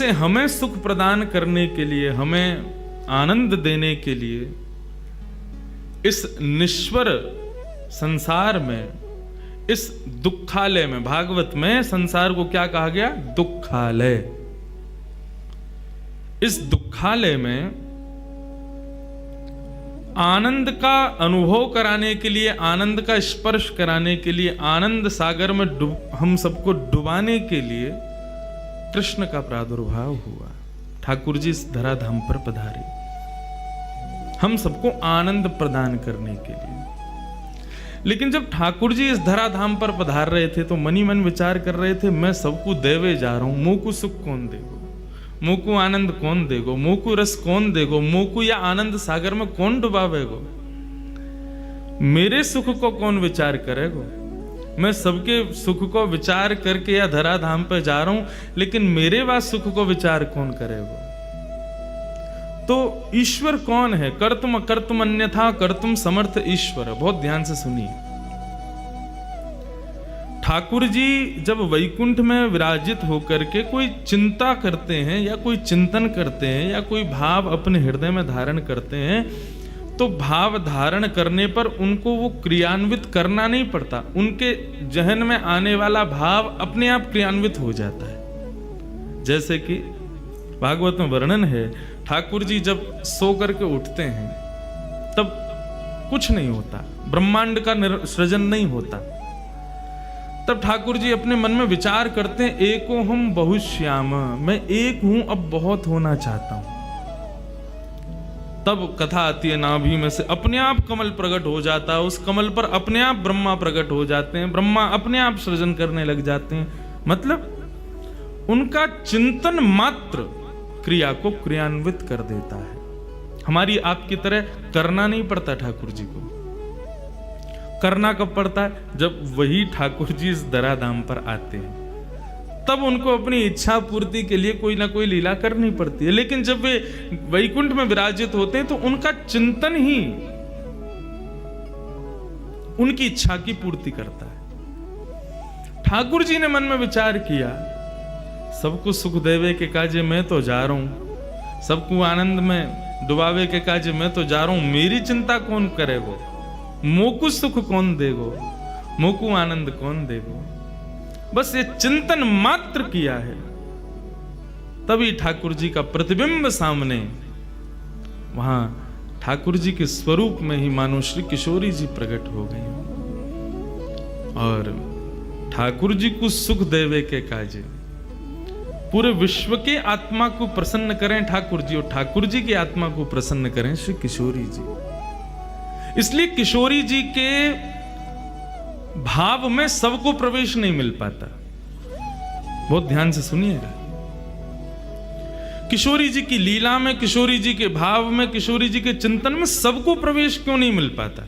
से हमें सुख प्रदान करने के लिए, हमें आनंद देने के लिए इस निश्वर संसार में, इस दुखालय में, भागवत में संसार को क्या कहा गया? दुखालय। इस दुखालय में आनंद का अनुभव कराने के लिए, आनंद का स्पर्श कराने के लिए, आनंद सागर में हम सबको डुबाने के लिए कृष्ण का प्रादुर्भाव हुआ। ठाकुर जी इस धराधाम पर पधारे हम सबको आनंद प्रदान करने के लिए। लेकिन जब ठाकुर जी इस धराधाम पर पधार रहे थे तो मनी मन विचार कर रहे थे, मैं सबको देवे जा रहा हूं, मुंह को सुख कौन देगो, मुंह को आनंद कौन देगो, मुंह को रस कौन देगो, मुंह को या आनंद सागर में कौन डुबावेगो, मेरे सुख को कौन विचार करेगो। मैं सबके सुख को विचार करके या धराधाम पर जा रहा हूं, लेकिन मेरे बाद सुख को विचार कौन करेगा। तो ईश्वर कौन है? कर्तुम अकर्तुम अन्यथा कर्तुम समर्थ ईश्वर। बहुत ध्यान से सुनिए। ठाकुर जी जब वैकुंठ में विराजित होकर के कोई चिंता करते हैं या कोई चिंतन करते हैं या कोई भाव अपने हृदय में धारण करते हैं, तो भाव धारण करने पर उनको वो क्रियान्वित करना नहीं पड़ता, उनके जहन में आने वाला भाव अपने आप क्रियान्वित हो जाता है। जैसे कि भागवत में वर्णन है, ठाकुर जी जब सो करके उठते हैं तब कुछ नहीं होता, ब्रह्मांड का सृजन नहीं होता। तब ठाकुर जी अपने मन में विचार करते हैं, एको हम बहुश्याम, मैं एक हूं, अब बहुत होना चाहता हूं। तब कथा आती है, नाभि में से अपने आप कमल प्रकट हो जाता है, उस कमल पर अपने आप ब्रह्मा प्रकट हो जाते हैं, ब्रह्मा अपने आप सृजन करने लग जाते हैं। मतलब उनका चिंतन मात्र क्रिया को क्रियान्वित कर देता है। हमारी आपकी तरह करना नहीं पड़ता ठाकुर जी को। करना कब पड़ता है? जब वही ठाकुर जी इस धराधाम पर आते हैं, तब उनको अपनी इच्छा पूर्ति के लिए कोई ना कोई लीला करनी पड़ती है। लेकिन जब वे वैकुंठ में विराजित होते हैं तो उनका चिंतन ही उनकी इच्छा की पूर्ति करता है। ठाकुर जी ने मन में विचार किया, सबको सुख देवे के काजे मैं तो जा रहा हूं, सबको आनंद में डुबावे के काजे मैं तो जा रहा हूं, मेरी चिंता कौन करेगो, मोकु सुख कौन देगो, मोकु आनंद कौन देगो। बस ये चिंतन मात्र किया है, तभी ठाकुर जी का प्रतिबिंब सामने, वहां ठाकुर जी के स्वरूप में ही मानो श्री किशोरी जी प्रकट हो गई और ठाकुर जी को सुख देवे के काजे पूरे विश्व के आत्मा को प्रसन्न करें ठाकुर जी, और ठाकुर जी की आत्मा को प्रसन्न करें श्री किशोरी जी। इसलिए किशोरी जी के भाव में सबको प्रवेश नहीं मिल पाता। बहुत ध्यान से सुनिएगा। किशोरी जी की लीला में, किशोरी जी के भाव में, किशोरी जी के चिंतन में सबको प्रवेश क्यों नहीं मिल पाता?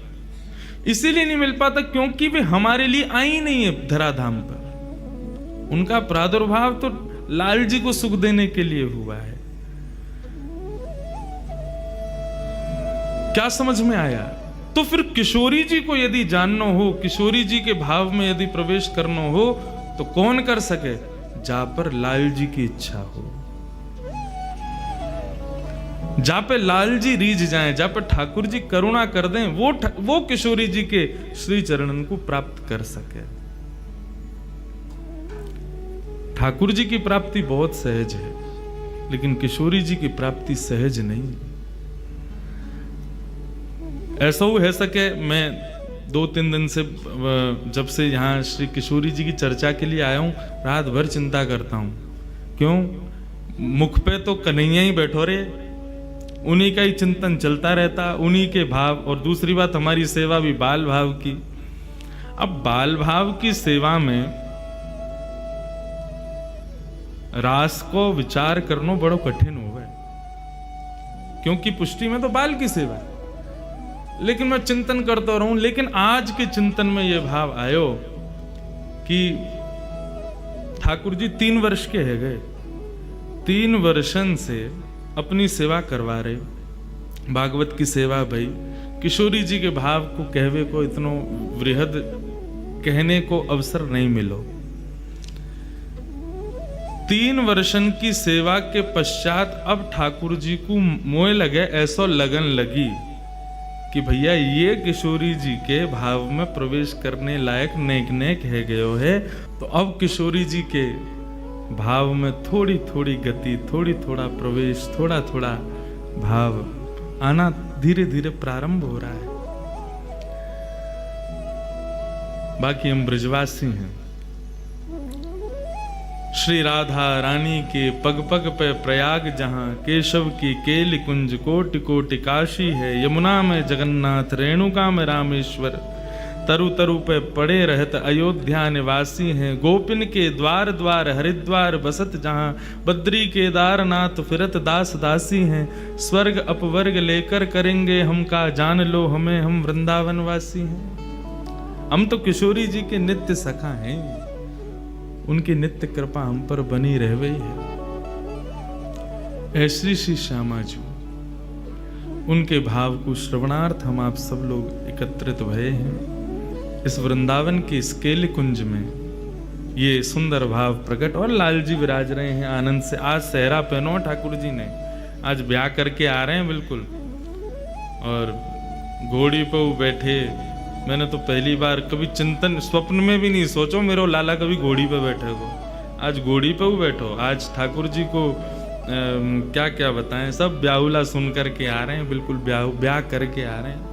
इसीलिए नहीं मिल पाता क्योंकि वे हमारे लिए आई नहीं है धराधाम पर। उनका प्रादुर्भाव तो लाल जी को सुख देने के लिए हुआ है। क्या समझ में आया? तो फिर किशोरी जी को यदि जानना हो, किशोरी जी के भाव में यदि प्रवेश करना हो, तो कौन कर सके? जहां पर लाल जी की इच्छा हो, जहां पे लाल जी रीझ जाएं, जहां पर ठाकुर जी करुणा कर दें, वो किशोरी जी के श्री चरणन को प्राप्त कर सके। ठाकुर जी की प्राप्ति बहुत सहज है, लेकिन किशोरी जी की प्राप्ति सहज नहीं। ऐसा हो सके, मैं 2-3 दिन से जब से यहाँ श्री किशोरी जी की चर्चा के लिए आया हूँ, रात भर चिंता करता हूँ। क्यों? मुख पे तो कन्हैया ही बैठो रे, उन्हीं का ही चिंतन चलता रहता, उन्हीं के भाव। और दूसरी बात, हमारी सेवा भी बाल भाव की। अब बाल भाव की सेवा में रास को विचार करना बड़ो कठिन हो गए, क्योंकि पुष्टि में तो बाल की सेवा है। लेकिन मैं चिंतन करता रहूं, लेकिन आज के चिंतन में यह भाव आयो कि ठाकुर जी 3 वर्ष के है गए, 3 वर्षन से अपनी सेवा करवा रहे, भागवत की सेवा भाई। किशोरी जी के भाव को कहवे को इतनो वृहद कहने को अवसर नहीं मिलो। 3 वर्षन की सेवा के पश्चात अब ठाकुर जी को मोह लगे, ऐसा लगन लगी कि भैया ये किशोरी जी के भाव में प्रवेश करने लायक नेक नेक है गयो है। तो अब किशोरी जी के भाव में थोड़ी थोड़ी गति, थोड़ी थोड़ा प्रवेश, थोड़ा थोड़ा भाव आना धीरे धीरे प्रारंभ हो रहा है। बाकी हम ब्रजवासी हैं। श्री राधा रानी के पग पग पे प्रयाग जहां, केशव की केली कुंज कोटि कोटि काशी है। यमुना में जगन्नाथ, रेणुका में रामेश्वर, तरु तरु पे पड़े रहत अयोध्या निवासी हैं। गोपिन के द्वार द्वार हरिद्वार बसत जहां, बद्री केदारनाथ फिरत दास दासी हैं। स्वर्ग अपवर्ग लेकर करेंगे हम का, जान लो हमें हम वृंदावन वासी हैं। हम तो किशोरी जी के नित्य सखा हैं, उनकी नित्य कृपा हम पर बनी रह गई है। ऐसी श्री श्यामा जी, उनके भाव को श्रवणार्थ हम आप सब लोग एकत्रित भये हैं। इस वृंदावन के इस केली कुंज में ये सुंदर भाव प्रकट, और लाल जी विराज रहे हैं आनंद से। आज सहरा पहनो ठाकुर जी ने, आज ब्याह करके आ रहे हैं बिल्कुल, और घोड़ी पे बैठे। मैंने तो पहली बार कभी चिंतन स्वप्न में भी नहीं सोचो मेरो लाला कभी घोड़ी पे बैठे हो। आज घोड़ी पे बैठो। आज ठाकुर जी को क्या क्या बताएं, सब ब्याहुला सुन करके आ रहे हैं, बिल्कुल ब्याह करके आ रहे हैं।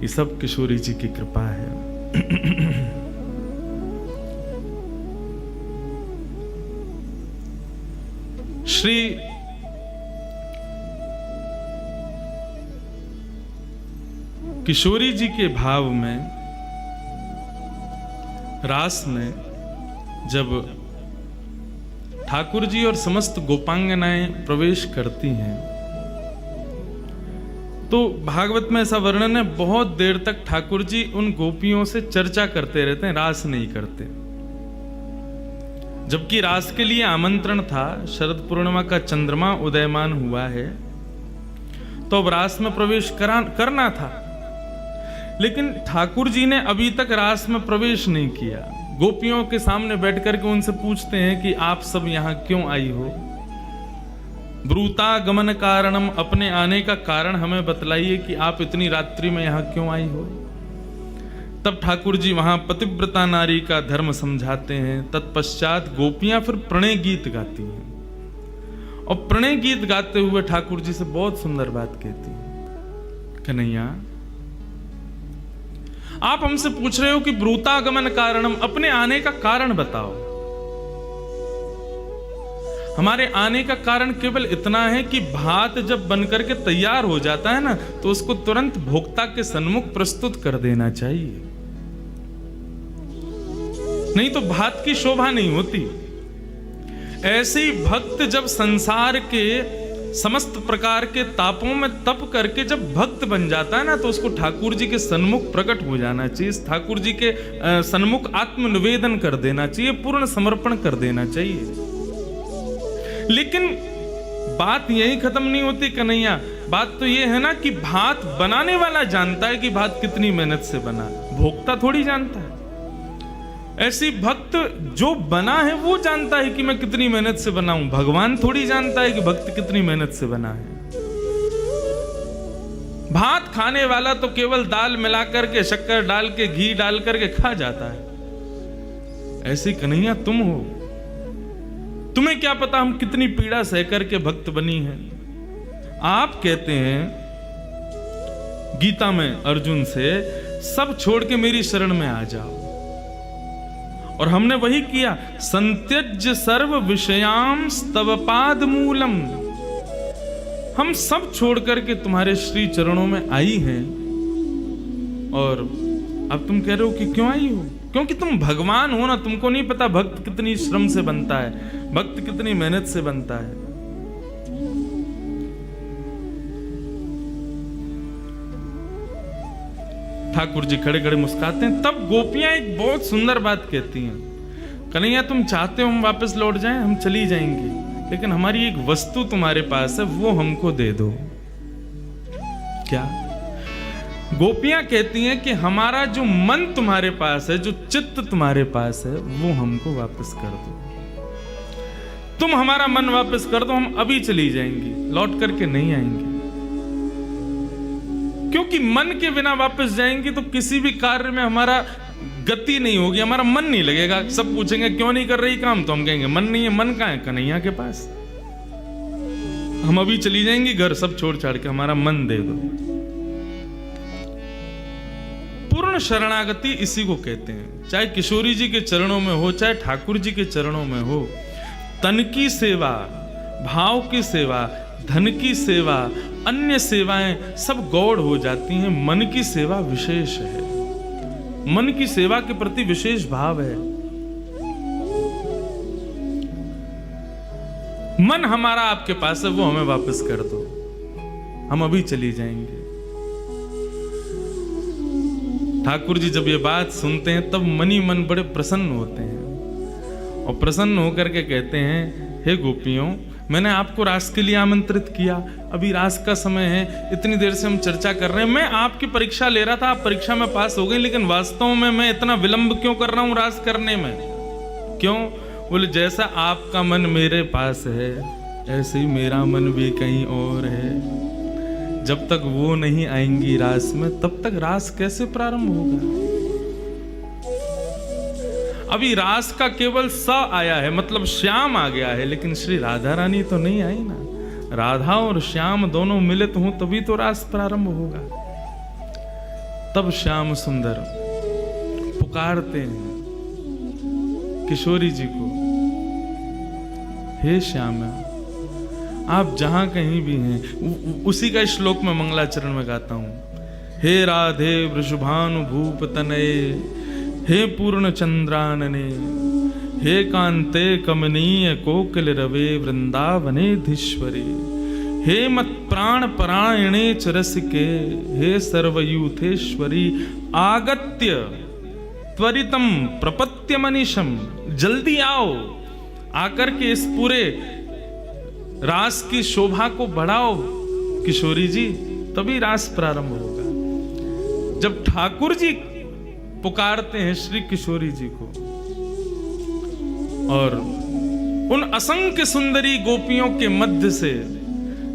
ये सब किशोरी जी की कृपा है। श्री किशोरी जी के भाव में, रास में जब ठाकुर जी और समस्त गोपांगनाएं प्रवेश करती हैं, तो भागवत में ऐसा वर्णन है, बहुत देर तक ठाकुर जी उन गोपियों से चर्चा करते रहते हैं, रास नहीं करते। जबकि रास के लिए आमंत्रण था, शरद पूर्णिमा का चंद्रमा उदयमान हुआ है, तो अब रास में प्रवेश करना था। लेकिन ठाकुर जी ने अभी तक रास में प्रवेश नहीं किया। गोपियों के सामने बैठ करके उनसे पूछते हैं कि आप सब यहाँ क्यों आई हो? ब्रूता गमन कारणम, अपने आने का कारण हमें बतलाइए कि आप इतनी रात्रि में यहाँ क्यों आई हो। तब ठाकुर जी वहां पतिव्रता नारी का धर्म समझाते हैं। तत्पश्चात गोपियां फिर प्रणय गीत गाती हैं, और प्रणय गीत गाते हुए ठाकुर जी से बहुत सुंदर बात कहती हैं, कन्हैया आप हमसे पूछ रहे हो कि ब्रूतागमन कारणम, अपने आने का कारण बताओ। हमारे आने का कारण केवल इतना है कि भात जब बनकर के तैयार हो जाता है ना, तो उसको तुरंत भोक्ता के सन्मुख प्रस्तुत कर देना चाहिए, नहीं तो भात की शोभा नहीं होती। ऐसे ही भक्त जब संसार के समस्त प्रकार के तापों में तप करके जब भक्त बन जाता है ना, तो उसको ठाकुर जी के सन्मुख प्रकट हो जाना चाहिए, ठाकुर जी के सन्मुख आत्मनिवेदन कर देना चाहिए, पूर्ण समर्पण कर देना चाहिए। लेकिन बात यही खत्म नहीं होती कन्हैया। बात तो ये है ना कि भात बनाने वाला जानता है कि भात कितनी मेहनत से बना, भोक्ता थोड़ी जानता है। ऐसी भक्त जो बना है वो जानता है कि मैं कितनी मेहनत से बनाऊं, भगवान थोड़ी जानता है कि भक्त कितनी मेहनत से बना है। भात खाने वाला तो केवल दाल मिला करके, शक्कर डाल के, घी डाल करके खा जाता है। ऐसी कन्हैया तुम हो, तुम्हें क्या पता हम कितनी पीड़ा सह करके भक्त बनी है। आप कहते हैं गीता में अर्जुन से, सब छोड़ के मेरी शरण में आ जाओ, और हमने वही किया। संत्यज्य सर्व विषयाम स्तव पाद मूलम, हम सब छोड़ करके तुम्हारे श्री चरणों में आई हैं। और अब तुम कह रहे हो कि क्यों आई हो? क्योंकि तुम भगवान हो ना, तुमको नहीं पता भक्त कितनी श्रम से बनता है, भक्त कितनी मेहनत से बनता है। ठाकुर जी खड़े खड़े मुस्कुराते हैं। तब गोपियां एक बहुत सुंदर बात कहती हैं, कन्हैया तुम चाहते हो हम वापस लौट जाएं, हम चली जाएंगी, लेकिन हमारी एक वस्तु तुम्हारे पास है, वो हमको दे दो। क्या? गोपियां कहती हैं कि हमारा जो मन तुम्हारे पास है, जो चित्त तुम्हारे पास है, वो हमको वापस कर दो। तुम हमारा मन वापस कर दो, हम अभी चली जाएंगी, लौट करके नहीं आएंगे। क्योंकि मन के बिना वापस जाएंगे तो किसी भी कार्य में हमारा गति नहीं होगी, हमारा मन नहीं लगेगा। सब पूछेंगे क्यों नहीं कर रही काम, तो हम कहेंगे मन नहीं है। मन कहाँ है? कन्हैया के पास। हम अभी चली जाएंगी घर सब छोड़ छाड़ के, हमारा मन दे दो। पूर्ण शरणागति इसी को कहते हैं। चाहे किशोरी जी के चरणों में हो, चाहे ठाकुर जी के चरणों में हो, तन की सेवा, भाव की सेवा, धन की सेवा, अन्य सेवाएं सब गौड़ हो जाती हैं। मन की सेवा विशेष है, मन की सेवा के प्रति विशेष भाव है। मन हमारा आपके पास है, वो हमें वापस कर दो, हम अभी चली जाएंगे। ठाकुर जी जब ये बात सुनते हैं तब मन ही मन बड़े प्रसन्न होते हैं और प्रसन्न होकर के कहते हैं, हे गोपियों, मैंने आपको रास के लिए आमंत्रित किया, अभी रास का समय है, इतनी देर से हम चर्चा कर रहे हैं, मैं आपकी परीक्षा ले रहा था, आप परीक्षा में पास हो गई, लेकिन वास्तव में मैं इतना विलंब क्यों कर रहा हूं रास करने में? क्यों? बोले जैसा आपका मन मेरे पास है ऐसे ही मेरा मन भी कहीं और है। जब तक वो नहीं आएंगी रास में, तब तक रास कैसे प्रारंभ होगा? अभी रास का केवल स आया है, मतलब श्याम आ गया है, लेकिन श्री राधा रानी तो नहीं आई ना। राधा और श्याम दोनों मिलित हों तभी तो रास प्रारंभ होगा। तब श्याम सुंदर पुकारते हैं किशोरी जी को, हे श्यामा, आप जहां कहीं भी हैं। उसी का श्लोक में मंगलाचरण में गाता हूं। हे राधे वृषभानु भूप तनये, हे पूर्ण चंद्रानने, हे कांते कमनीय कोकिल रवे वृंदावनेधीश्वरी, हे मत प्राण परायणे च रसिके, हे सर्वयूथेश्वरी, आगत्य त्वरितम प्रपत्य मनीषम। जल्दी आओ, आकर के इस पूरे रास की शोभा को बढ़ाओ किशोरी जी, तभी रास प्रारंभ होगा। जब ठाकुर जी पुकारते हैं श्री किशोरी जी को और उन असंख्य सुंदरी गोपियों के मध्य से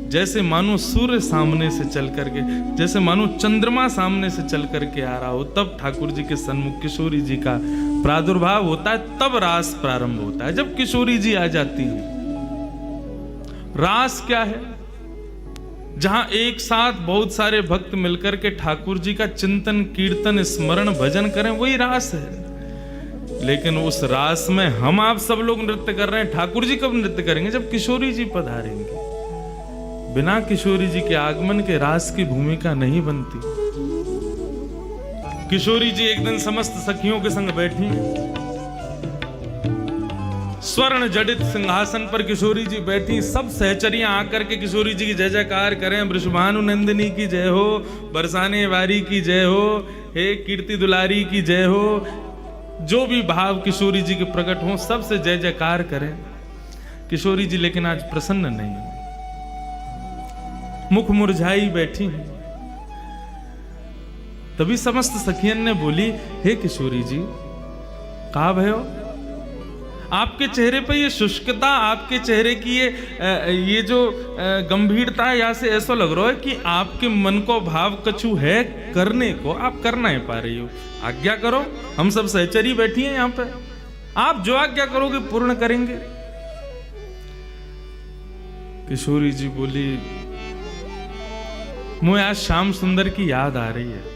जैसे मानो सूर्य सामने से चल करके, जैसे मानो चंद्रमा सामने से चल करके आ रहा हो, तब ठाकुर जी के सन्मुख किशोरी जी का प्रादुर्भाव होता है, तब रास प्रारंभ होता है। जब किशोरी जी आ जाती है। रास क्या है? जहां एक साथ बहुत सारे भक्त मिलकर के ठाकुर जी का चिंतन, कीर्तन, स्मरण, भजन करें, वही रास है। लेकिन उस रास में हम आप सब लोग नृत्य कर रहे हैं, ठाकुर जी कब नृत्य करेंगे? जब किशोरी जी पधारेंगे। बिना किशोरी जी के आगमन के रास की भूमिका नहीं बनती। किशोरी जी एक दिन समस्त सखियों के संग बैठी, स्वर्ण जडित सिंहासन पर किशोरी जी बैठी, सब सहचरियां आकर के किशोरी जी की जय जयकार करें। वृषभानु नंदिनी की जय हो, बरसाने वारी की जय हो, हे कीर्ति दुलारी की जय हो। जो भी भाव किशोरी जी के प्रकट हो, सबसे जय जयकार करें। किशोरी जी लेकिन आज प्रसन्न नहीं, मुख मुरझाई बैठी। तभी समस्त सखियन ने बोली, हे किशोरी जी, कहा भयो? आपके चेहरे पर ये शुष्कता, आपके चेहरे की ये जो गंभीरता है, यहाँ से ऐसा लग रहा है कि आपके मन को भाव कछु है करने को, आप कर नहीं पा रही हो। आज्ञा करो, हम सब सहचरी बैठी हैं यहाँ पे, आप जो आज्ञा करोगे पूर्ण करेंगे। किशोरी जी बोली, मुझे आज श्याम सुंदर की याद आ रही है।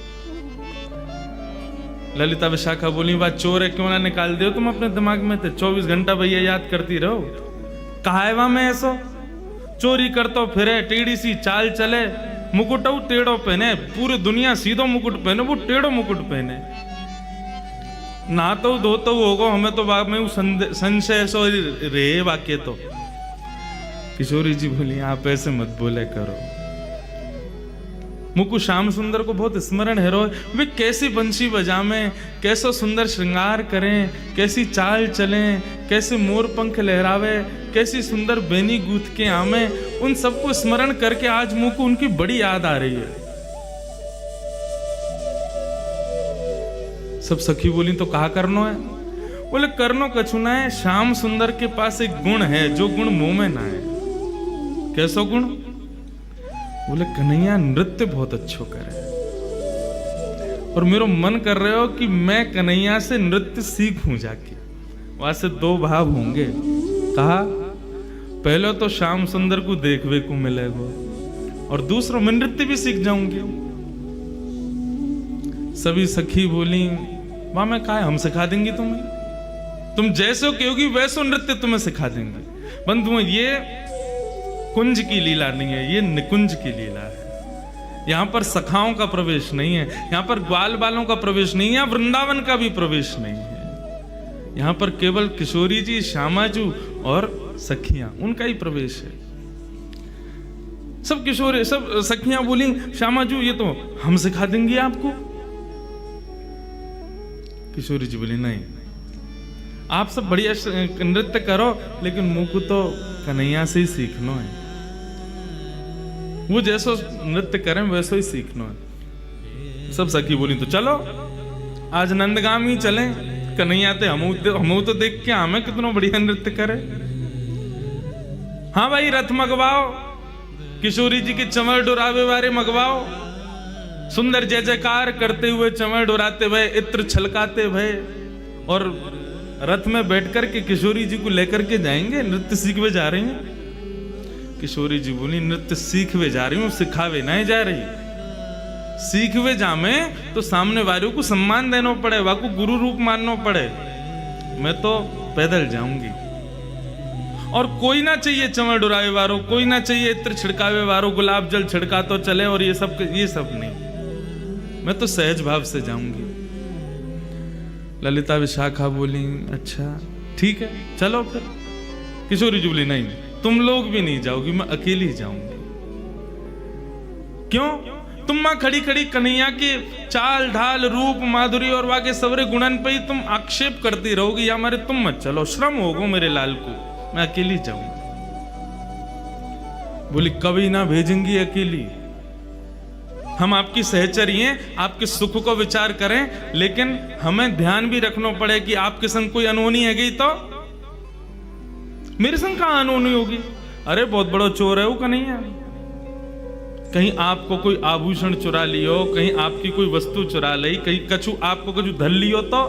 ललिता विशाखा बोली, बात चोर है, क्यों ना निकाल दो तुम अपने दिमाग में थे, 24 घंटा भैया याद करती रहो। कहा है वहां में ऐसो चोरी करतो फिरे, टेढ़ी सी चाल चले, मुकुट टेढ़ो पहने, पूरी दुनिया सीधो मुकुट पहने, वो टेढ़ो मुकुट पहने। नहातो धोतो होगो, हमें तो बाग में संशय सो रे वाक्य। तो किशोरी जी बोली, आप ऐसे मत बोले करो। मुकु श्याम सुंदर को बहुत स्मरण है, वे कैसी बंशी बजावें, कैसा सुंदर श्रृंगार करें, कैसी चाल चलें, कैसे मोर पंख लहरावे, कैसी सुंदर बेनी गूथ के आमे, उन सबको स्मरण करके आज मुकु उनकी बड़ी याद आ रही है। सब सखी बोली, तो कहा करना है? बोले करनो कछु ना है, श्याम सुंदर के पास एक गुण है जो गुण मुंह में ना है। कैसो गुण? बोले कन्हैया नृत्य बहुत अच्छो करे और मेरो मन कर रहे हो कि मैं कन्हैया से नृत्य सीखूं जाके। वहां से दो भाव होंगे। कहा पहले तो श्याम सुंदर को देखने को मिलेगा और दूसरा मैं नृत्य भी सीख जाऊंगी। सभी सखी बोली वहां मैं कहा हम सिखा देंगी तुम्हें, तुम जैसे कहोगी वैसो नृत्य तुम्हें सिखा देंगे। बंधुओं ये कुंज की लीला नहीं है, ये निकुंज की लीला है। यहाँ पर सखाओं का प्रवेश नहीं है, यहाँ पर ग्वाल बालों का प्रवेश नहीं है, यहाँ वृंदावन का भी प्रवेश नहीं है। यहाँ पर केवल किशोरी जी, श्यामाजू और सखियां, उनका ही प्रवेश है। सब किशोरी, सब सखियां बोली श्यामाजू ये तो हम सिखा देंगे आपको। किशोरी जी बोली नहीं, आप सब बढ़िया नृत्य करो लेकिन मुंह को तो कन्हैया से ही सीखना है। वो जैसो नृत्य करें वैसो ही सीखना है। सब सखी बोली तो चलो आज नंदगाम ही चलें, कन्हैया ते हम तो देख के हमें कितना बढ़िया नृत्य करे। हाँ भाई रथ मंगवाओ, किशोरी जी के चमर डोरावे वाले मंगवाओ, सुंदर जय जयकार करते हुए चमर डोराते हुए इत्र छलकाते हुए और रथ में बैठकर के किशोरी जी को लेकर के जाएंगे। नृत्य सीखवे जा रही हैं। किशोरी जी बोली नृत्य सीखवे जा रही हूँ, सिखावे नहीं जा रही। सीखवे जामे तो सामने वालों को सम्मान देना पड़े, वाको गुरु रूप मानना पड़े। मैं तो पैदल जाऊंगी और कोई ना चाहिए चमर डुरावे वारों, कोई ना चाहिए इत्र छिड़कावे वारों, गुलाब जल छिड़का तो चले और ये सब नहीं। मैं तो सहज भाव से जाऊंगी। ललिता विशाखा बोली अच्छा ठीक है चलो फिर। किशोरी जी बोली नहीं तुम लोग भी नहीं जाओगी, मैं अकेली जाऊंगी। क्यों? तुम मां खड़ी खड़ी कन्हैया के चाल ढाल रूप माधुरी और वाके सवरे गुणन पे ही तुम आक्षेप करती रहोगी या हमारे तुम मत चलो, श्रम होगा मेरे लाल को, मैं अकेली जाऊंगी। बोली कभी ना भेजेंगी अकेली, हम आपकी सहचरी हैं, आपके सुख को विचार करें, लेकिन हमें ध्यान भी रखना पड़े कि आपके संग कोई अनहोनी है गई तो मेरे संग कहां अनहोनी होगी। अरे बहुत बड़ा चोर है वो कन्हैया, कहीं आपको कोई आभूषण चुरा लियो, कहीं आपकी कोई वस्तु चुरा ली, कहीं कछु आपको कछु धर लियो तो।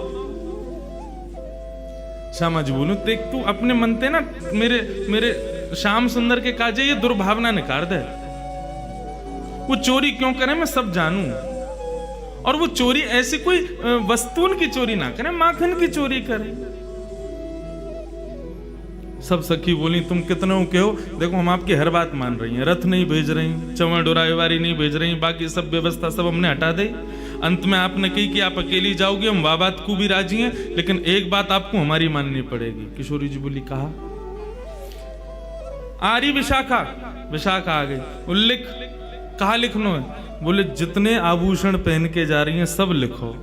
श्यामा जी बोलू देख तू अपने मनते ना मेरे श्याम सुंदर के काजे ये दुर्भावना निकाल दे। वो चोरी क्यों करे मैं सब जानू, और वो चोरी ऐसी कोई वस्तुओं की चोरी ना करे, माखन की चोरी करे। सब सखी बोली तुम कितने कहो, देखो हम आपकी हर बात मान रही हैं, रथ नहीं भेज रही, चमर डोरावेवारी नहीं भेज रही, बाकी सब व्यवस्था सब हमने हटा दी। अंत में आपने कही कि आप अकेली जाओगे, हम वह बात को भी राजी हैं, लेकिन एक बात आपको हमारी माननी पड़ेगी। किशोरी जी बोली कहा? आ रही विशाखा। विशाखा आ गई। उल्लिख कहा लिखनो है? बोले जितने आभूषण पहन के जा रही हैं सब लिखो।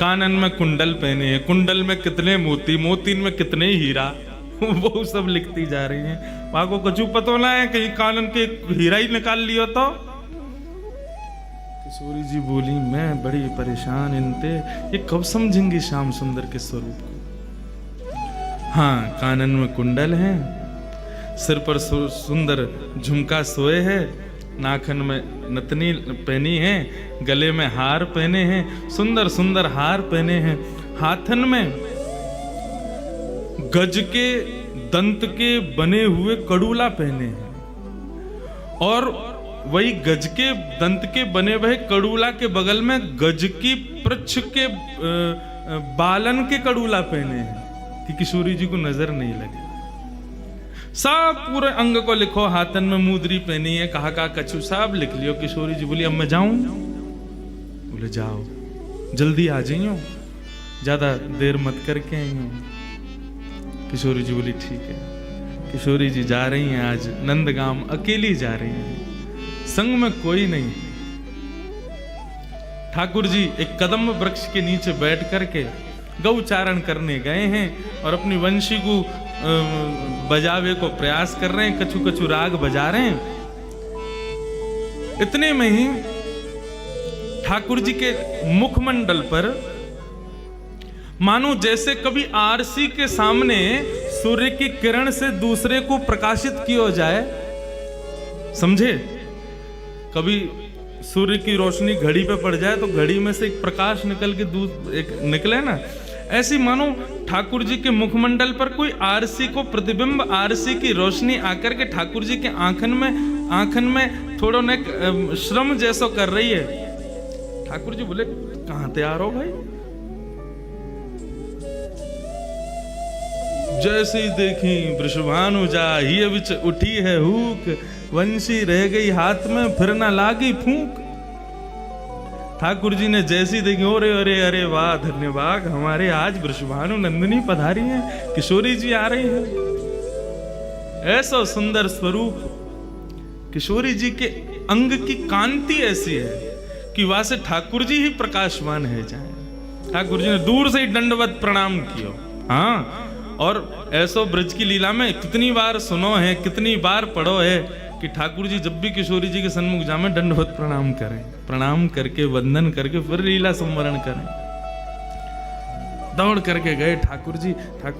कानन में कुंडल पहने हैं, कुंडल में कितने मोती, मोती में कितने हीरा, वो सब लिखती जा रही हैं। वहां को कछु पतो ना है कहीं कानन के हीरा ही निकाल लियो तो। किशोरी जी बोली मैं बड़ी परेशान इनते, ये कब समझेंगी श्याम सुंदर के स्वरूप को। हाँ कानन में कुंडल है, सिर पर सुंदर झुमका सोए है, नाखन में नतनी पहनी है, गले में हार पहने हैं, सुंदर सुंदर हार पहने हैं, हाथन में गज के दंत के बने हुए कड़ूला पहने हैं, और वही गज के दंत के बने हुए कड़ूला के बगल में गज की पृच्छ के बालन के कड़ूला पहने हैं कि किशोरी जी को नजर नहीं लगे। सब पूरे अंग को लिखो, हाथन में मुद्री पहनी है, कहा कछु सब लिख लियो। किशोरी जी बोली अब मैं जाऊं? बोले जाओ, जल्दी आ जाइयो, ज्यादा देर मत करके आइयो। किशोरी जी बोली ठीक है। किशोरी जी जा रही हैं आज नंदगाम, अकेली जा रही हैं, संग में कोई नहीं। ठाकुर जी एक कदम वृक्ष के नीचे बैठ करके गौचारण करने गए हैं और अपनी वंशी को बजावे को प्रयास कर रहे हैं, कछु कछु राग बजा रहे हैं। इतने में ही ठाकुर जी के मुखमंडल पर मानो जैसे कभी आरसी के सामने सूर्य की किरण से दूसरे को प्रकाशित किया जाए, समझे? कभी सूर्य की रोशनी घड़ी पे पड़ जाए तो घड़ी में से एक प्रकाश निकल के एक निकले ना, ऐसी मानो ठाकुर जी के मुखमंडल पर कोई आरसी को प्रतिबिंब, आरसी की रोशनी आकर के ठाकुर जी के आंखन में थोड़ा न श्रम जैसो कर रही है। ठाकुर जी बोले, कहां तैयार हो भाई? जैसे ही देखी वृषभानु जाहिए बिच उठी है हुक, वंशी रह गई हाथ में फिर ना लागी फूंक। ठाकुर जी ने जैसी देखी, अरे अरे अरे वाह, धन्यवाद, हमारे आज वृषभानु नंदिनी पधारी हैं, किशोरी जी आ रही हैं। ऐसा सुंदर स्वरूप, किशोरी जी के अंग की कांति ऐसी है कि वहां से ठाकुर जी ही प्रकाशमान है जाए। ठाकुर जी ने दूर से ही दंडवत प्रणाम किया। हाँ, और ऐसो ब्रज की लीला में कितनी बार सुनो है, कितनी बार पढ़ो है कि ठाकुर जी जब भी किशोरी जी के सन्मुख जामे दंडवत प्रणाम करें, प्रणाम करके वंदन करके फिर लीला संवरण करें। दौड़ करके गए ठाकुर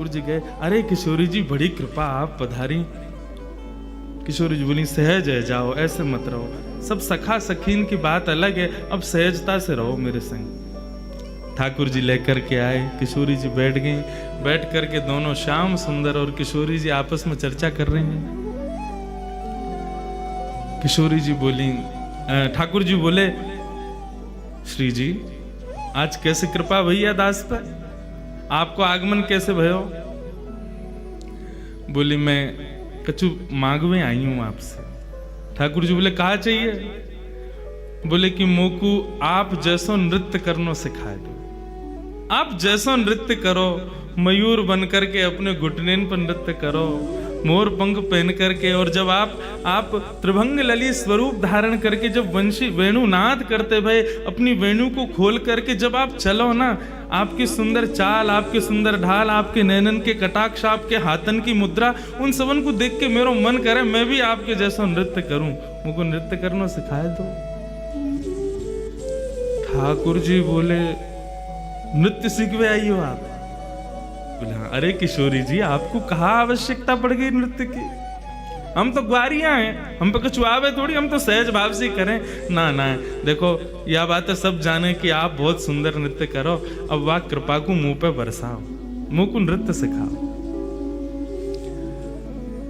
जी गए, अरे किशोरी जी बड़ी कृपा, आप पधारी। किशोरी जी बोली, सहज है, जाओ, ऐसे मत रहो, सब सखा सखीन की बात अलग है, अब सहजता से रहो मेरे संग। ठाकुर जी लेकर के आए, किशोरी जी बैठ गई, बैठ करके दोनों श्याम सुंदर और किशोरी जी आपस में चर्चा कर रहे हैं। किशोरी जी बोली, ठाकुर जी बोले, श्री जी आज कैसे कृपा भैया दास पर, आपको आगमन कैसे भयो? बोली, मैं कछु मांगवे आई हूं आपसे। ठाकुर जी बोले, कहा चाहिए? बोले कि मोकू आप जैसो नृत्य करनो सिखा दो, आप जैसो नृत्य करो, मयूर बन करके अपने घुटनेन पर नृत्य करो, मोर पंख पहन करके, और जब आप त्रिभंग ललित स्वरूप धारण करके जब वंशी वेणु नाद करते भय, अपनी वेणु को खोल करके जब आप चलो ना, आपकी सुंदर चाल, आपके सुंदर ढाल, आपके नैनन के कटाक्ष, आपके हाथन की मुद्रा, उन सबन को देख के मेरा मन करे मैं भी आपके जैसा नृत्य करूं, मुझको नृत्य करना सिखाए दो। ठाकुर जी बोले, नृत्य सीखवे आई हो आप? बोले, अरे किशोरी जी, आपको कहाँ आवश्यकता पड़ गई नृत्य की? हम तो ग्वारियां हैं, हम पे कुछ आवे थोड़ी, हम तो सहज भाव से करें ना। देखो यह बात है, सब जाने कि आप बहुत सुंदर नृत्य करो, अब वाह कृपा को मुंह पे बरसाओ, मुंह को नृत्य सिखाओ।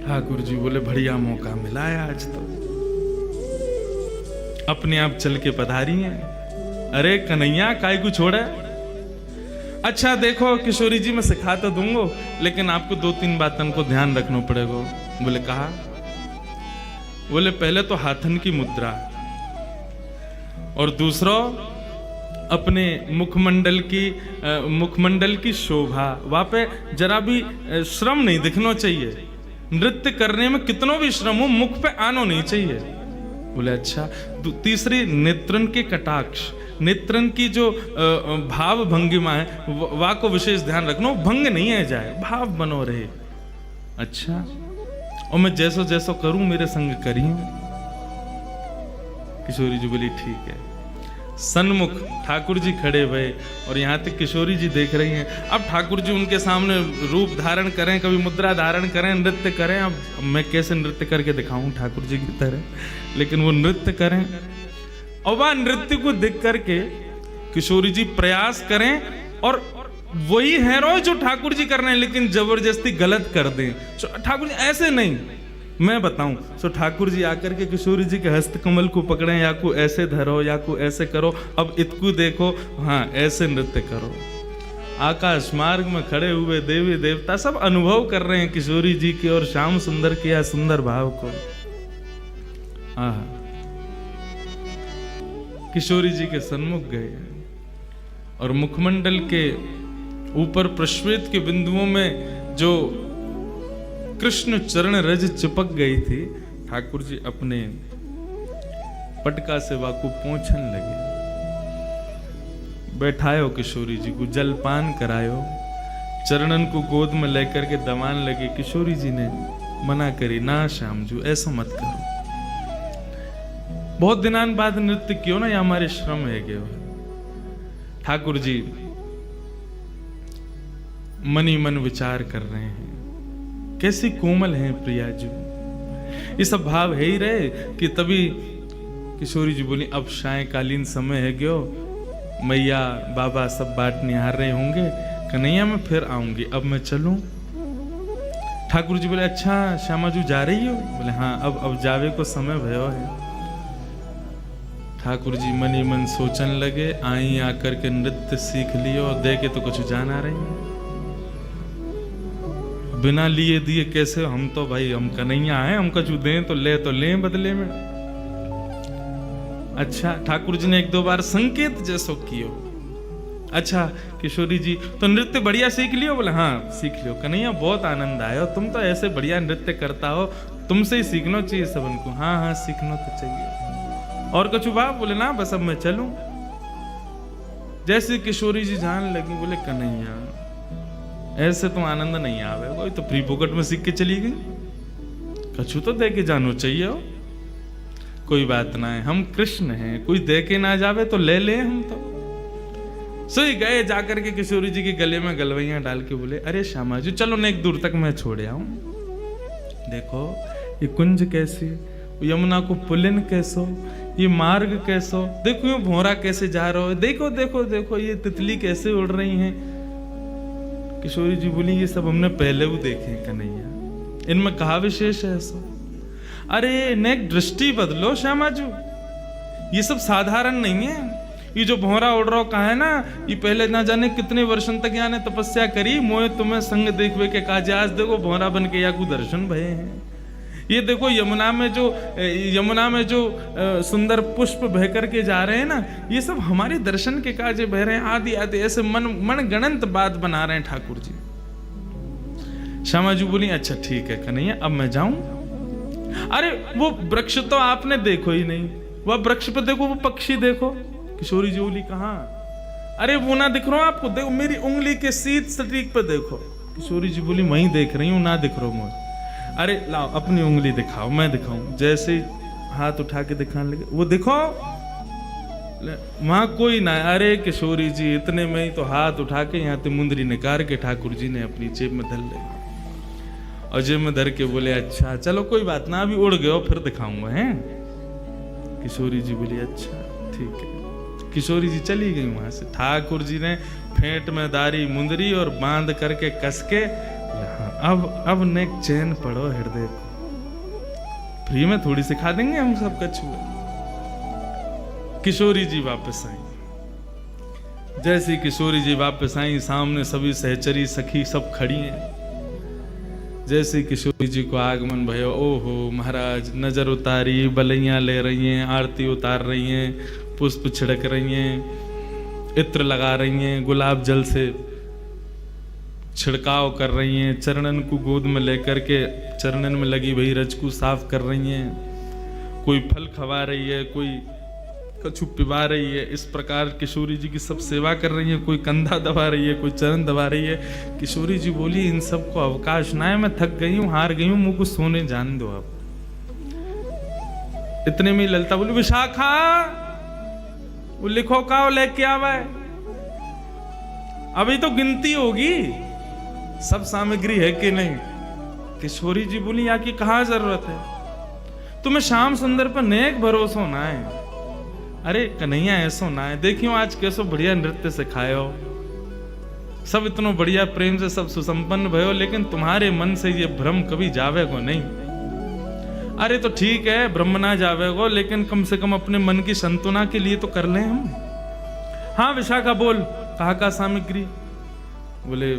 ठाकुर जी बोले, बढ़िया मौका मिला है आज तो, अपने आप चल के पधारी हैं। अरे कन्हैया, काय को छोड़े? अच्छा देखो किशोरी जी, मैं सिखा तो दूंगा, लेकिन आपको 2-3 बातों को ध्यान रखना पड़ेगा। बोले, कहा? बोले, पहले तो हाथन की मुद्रा, और दूसरा अपने मुखमंडल की शोभा, वहां पे जरा भी श्रम नहीं दिखना चाहिए। नृत्य करने में कितनों भी श्रम हो, मुख पे आना नहीं चाहिए। बोले, अच्छा। तीसरी, नेत्रन के कटाक्ष, नेत्रन की जो भाव भंगिमा है, वह को विशेष ध्यान रखना, भंग नहीं है जाए, भाव बनो रहे। अच्छा, और मैं जैसो जैसो करूं मेरे संग करिए। किशोरी जी बोली, ठीक है। सन्मुख ठाकुर जी खड़े भये, और यहाँ तक किशोरी जी देख रही हैं। अब ठाकुर जी उनके सामने रूप धारण करें, कभी मुद्रा धारण करें, नृत्य करें। अब मैं कैसे नृत्य करके दिखाऊं ठाकुर जी की तरह, लेकिन वो नृत्य करें, और वह नृत्य को देख करके किशोरी जी प्रयास करें, और वही है रो जो ठाकुर जी कर रहे हैं, लेकिन जबरदस्ती गलत कर दें। ठाकुर जी ऐसे नहीं, मैं बताऊं। सो ठाकुर जी आकर के किशोरी जी के हस्त कमल को पकड़ें, या को ऐसे धरो, या को ऐसे करो, अब इतकू देखो, हाँ ऐसे नृत्य करो। आकाश मार्ग में खड़े हुए देवी देवता सब अनुभव कर रहे हैं किशोरी जी के और श्याम सुंदर के या सुंदर भाव को। किशोरी जी के सन्मुख गए, और मुखमंडल के ऊपर प्रश्वेत के बिंदुओं में जो कृष्ण चरण रज चिपक गई थी, ठाकुर जी अपने पटका से वाकू पोंछन लगे। बैठायो किशोरी जी को, जलपान करायो, चरणन को गोद में लेकर के दबान लगे। किशोरी जी ने मना करी, ना श्याम जी ऐसा मत करो। बहुत दिनान बाद नृत्य क्यों ना, ये हमारे श्रम है क्यों। ठाकुर जी मनी मन विचार कर रहे हैं, कैसी कोमल हैं प्रिया जी, ये सब भाव है ही रहे कि तभी किशोरी जी बोली अब सायकालीन समय है क्यों, मैया बाबा सब बाट निहार रहे होंगे, कन्हैया मैं फिर आऊंगी, अब मैं चलूं। ठाकुर जी बोले अच्छा श्यामा जी जा रही हो, बोले हाँ अब जावे को समय भयो है। ठाकुर जी मनी मन सोचन लगे, आई आकर के नृत्य सीख लियो, दे के तो कुछ जाना रही, बिना लिए दिए कैसे, हम तो भाई हम कन्हैया हैं, हम कछु दें तो ले बदले में। अच्छा ठाकुर जी ने एक दो बार संकेत जैसो कियो। अच्छा किशोरी जी तो नृत्य बढ़िया सीख लियो, बोले हाँ सीख लियो, कन्हैया बहुत आनंद आया, तुम तो ऐसे बढ़िया नृत्य करता हो, तुमसे ही सीखना चाहिए सबन को। हाँ हाँ सीखना तो चाहिए। और कछु बाप, बोले ना बस अब मैं चलूं। जैसे किशोरी जी जान लगी, बोले कन्हैया ऐसे तो आनंद नहीं आवे, कोई तो फ्री पॉकेट में सीख के चली गई, कछु तो दे के जानो चाहिए हो। कोई बात ना है, हम कृष्ण हैं, कोई दे के ना जावे तो ले ले हम तो। सोई गए जाकर के किशोरी जी के गले में गलवैया डाल के बोले अरे श्यामा जी चलो न एक दूर तक मैं छोड़े आऊं, देखो ये कुंज कैसी, यमुना को पुलिन कैसो, ये मार्ग कैसो, देखो ये भोरा कैसे जा रहा है, देखो देखो देखो ये तितली कैसे उड़ रही हैं। किशोरी जी बोली ये सब हमने पहले भी देखे कन्हैया, इनमें कहा विशेष है ऐसा। अरे नेक दृष्टि बदलो श्यामा जी, ये सब साधारण नहीं है, ये जो भौरा उड़ रहा कहा है ना, ये पहले ना जाने कितने वर्षन तक यहाँ ने तपस्या करी, मोए तुम्हें संग देखवे के काज, आज देखो भौरा बन के या को दर्शन भये हैं। ये देखो यमुना में जो सुंदर पुष्प बह करके जा रहे हैं ना, ये सब हमारे दर्शन के काजे बह रहे हैं, आदि आदि ऐसे मन गणंत बात बना रहे हैं ठाकुर जी। श्यामा जी बोली अच्छा ठीक है कन्हैया अब मैं जाऊं। अरे वो वृक्ष तो आपने देखो ही नहीं, वह वृक्ष पे देखो, वो पक्षी देखो। किशोरी जी बोली कहां, अरे वो ना दिख रहा आपको, देखो मेरी उंगली के सीध सटीक पे देखो। किशोरी जी बोली वहीं देख रही हूं, ना दिख रहा मुझे। अरे लाओ अपनी उंगली दिखाओ, मैं दिखाऊं। जैसे हाथ उठा के दिखाने लगे, वो देखो वहां कोई ना। अरे किशोरी जी इतने में ही तो हाथ उठा के यहाँ ते मुंदरी निकाल के ठाकुर जी ने अपनी जेब में धर ले, और जेब में धर के बोले अच्छा चलो कोई बात ना, अभी उड़ गए फिर दिखाऊंगा हैं। किशोरी जी बोली अच्छा ठीक है। किशोरी जी चली गई वहां से। ठाकुर जी ने फेंट में दारी मुंदरी और बांध करके कस के, अब नेक चैन पड़ो हृदय को, फ्री में थोड़ी सिखा देंगे हम सब कछुए। किशोरी जी वापस आई। जैसी किशोरी जी वापस आई, सामने सभी सहचरी सखी सब खड़ी हैं। जैसे किशोरी जी को आगमन भयो, ओहो महाराज नजर उतारी, बलैया ले रही हैं, आरती उतार रही हैं, पुष्प छिड़क रही हैं, इत्र लगा रही हैं, गुलाब जल से छिड़काव कर रही हैं, चरणन को गोद में लेकर के चरणन में लगी वही रज को साफ कर रही हैं, कोई फल खवा रही है, कोई कछु पिवा रही है। इस प्रकार किशोरी जी की सब सेवा कर रही है, कोई कंधा दबा रही है, कोई चरण दबा रही है। किशोरी जी बोली इन सबको अवकाश ना है, मैं थक गई हूँ, हार गई हूँ, मुझे को सोने जान दो आप। इतने में ललिता बोली विशाखा वो लिखो का लेके आवा है, अभी तो गिनती होगी सब सामग्री है कि नहीं। किशोरी जी बोली यहाँ की कहाँ जरूरत है, तुम्हें श्याम सुंदर पर नेक भरोसा होना है। अरे कन्हैया ऐसो ना है, देखियो आज कैसो बढ़िया नृत्य सिखायो, सब इतना बढ़िया प्रेम से सब सुसंपन्न भयो, लेकिन तुम्हारे मन से ये भ्रम कभी जावे को नहीं। अरे तो ठीक है ब्रह्म ना जावे को, लेकिन कम से कम अपने मन की संतुना के लिए तो कर लें हम। हाँ विशाखा बोल कहा का सामग्री, बोले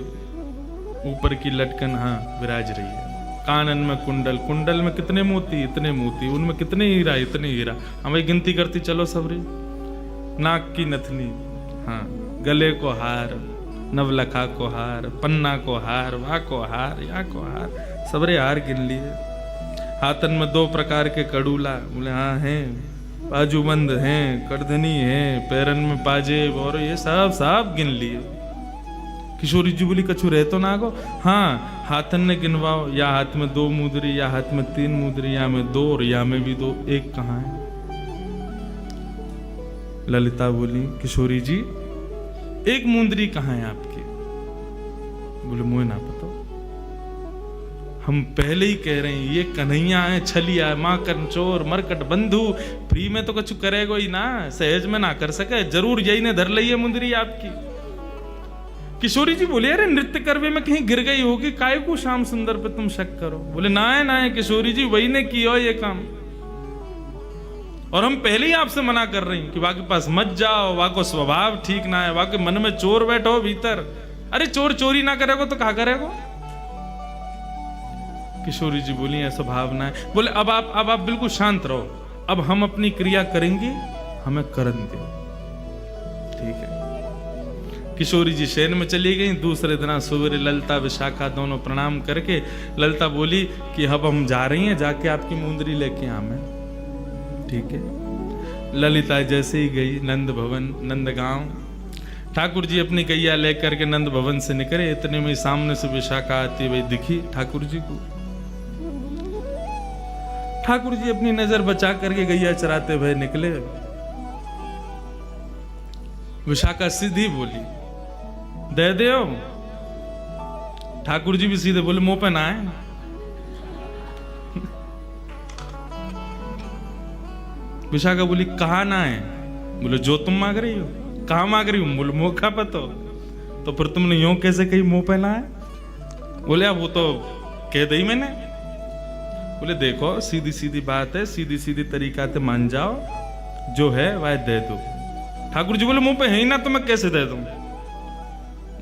ऊपर की लटकन हाँ विराज रही है, कानन में कुंडल, कुंडल में कितने मोती, इतने मोती, उनमें कितने हीरा, इतने हीरा, हमें गिनती करती चलो सबरी। नाक की नथनी, हाँ गले को हार, नवलखा को हार, पन्ना को हार, वाह को हार, या को हार, सबरे हार गिन लिए। हाथन में 2 प्रकार के कड़ूला, बोले हाँ हैं, बाजूबंद हैं, करधनी हैं, पैरन में पाजेब, और ये सब गिन लिए। किशोरी जी बोली कछु रह तो ना गो, हाँ हाथन ने गिनवाओ, या हाथ में 2 मुद्री, या हाथ में 3 मुद्री, या में 2 और या में भी 2, एक कहाँ है। ललिता बोली किशोरी जी एक मुंदरी कहाँ है आपकी? बोले मुझे ना पता, हम पहले ही कह रहे हैं ये कन्हैया है, छलिया है, माँ कंचोर मरकट बंधु, फ्री में तो कुछ करेगा ही ना, सहज में ना कर सके, जरूर यही ने धर ली है मुंदरी आपकी। किशोरी जी बोले अरे नृत्य करवे में कहीं गिर गई होगी, काय को श्याम सुंदर पे तुम शक करो? बोले ना है किशोरी जी वही ने किया ये काम, और हम पहले ही आपसे मना कर रही कि वाके पास मत जाओ, वाको स्वभाव ठीक ना है, वाके मन में चोर बैठो भीतर। अरे चोर चोरी ना करेगा तो क्या करेगा? किशोरी जी बोली ऐसा भावना है। बोले अब आप बिल्कुल शांत रहो, अब हम अपनी क्रिया करेंगे, हमें करन दो, ठीक है। किशोरी जी शयन में चली गई। दूसरे दिन सवेरे ललिता विशाखा दोनों प्रणाम करके ललिता बोली कि अब हम जा रही हैं, जाके आपकी मुंदरी लेके आवे, ठीक है। ललिता जैसे ही गई नंद भवन नंदगांव, ठाकुर जी अपनी गैया लेकर के नंद भवन से निकले, इतने में सामने से विशाखा आती हुई दिखी ठाकुर जी को। ठाकुर जी अपनी नजर बचा करके गैया चराते हुए निकले। विशाखा सीधी बोली दे दो। ठाकुर जी भी सीधे बोले मुंह पे ना है। विशाखा बोली कहा ना है? बोले जो तुम मांग रही हो। कहा मांग रही हूं? बोले मौका पतो। तो फिर तुमने यूं कैसे कही मुंह पे ना है? बोले अब वो तो कह दी मैंने। बोले देखो सीधी सीधी बात है, सीधी सीधी तरीका से मान जाओ, जो है वह दे दो। ठाकुर जी बोले मुंह पे है ही ना तो मैं कैसे दे दूं?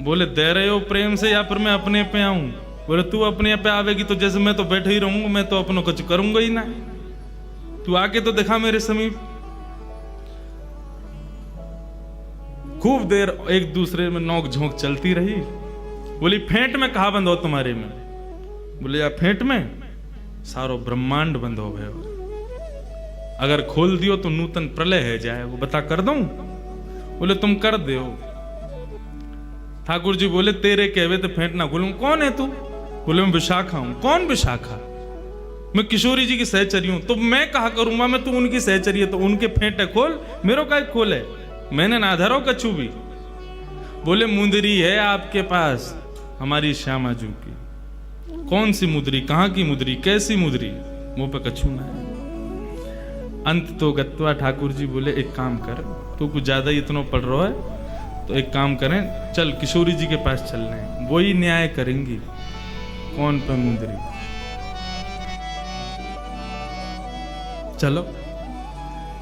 बोले दे रहे हो प्रेम से या फिर मैं अपने पे आऊं? बोले तू अपने पे आवेगी तो जैसे मैं तो बैठे ही रहूंगा, मैं तो अपनों कुछ करूंगा ही ना, तू आके तो दिखा मेरे समीप। खूब देर एक दूसरे में नोक झोंक चलती रही। बोली फेंट में कहा बंद हो तुम्हारे में? बोले या फेंट में सारो ब्रह्मांड बंद हो गए, अगर खोल दियो तो नूतन प्रलय है जाए, वो बता कर दूं? बोले तुम कर दो। ठाकुर जी बोले तेरे कहवे तो फेंट ना खोलूं। कौन है तू? बोले मैं विशाखा हूं। कौन विशाखा? मैं किशोरी जी की सहचरी हूं। तो मैं कहा करूंगा मैं तू उनकी सहचरी है तो उनके फेंटे खोल, मेरो का खोल है, मैंने ना धरो कछु भी। बोले मुंदरी है आपके पास हमारी श्यामा जू की। कौन सी मुद्री? कहां की मुद्री? कैसी मुद्री? मुंह पे कछु ना है। अंत तो गत्वा ठाकुर जी बोले एक काम कर, तू कुछ ज्यादा इतना पढ़ रहा है तो एक काम करें, चल किशोरी जी के पास चल रहे हैं, वो ही न्याय करेंगी कौन पे मुंदरी। चलो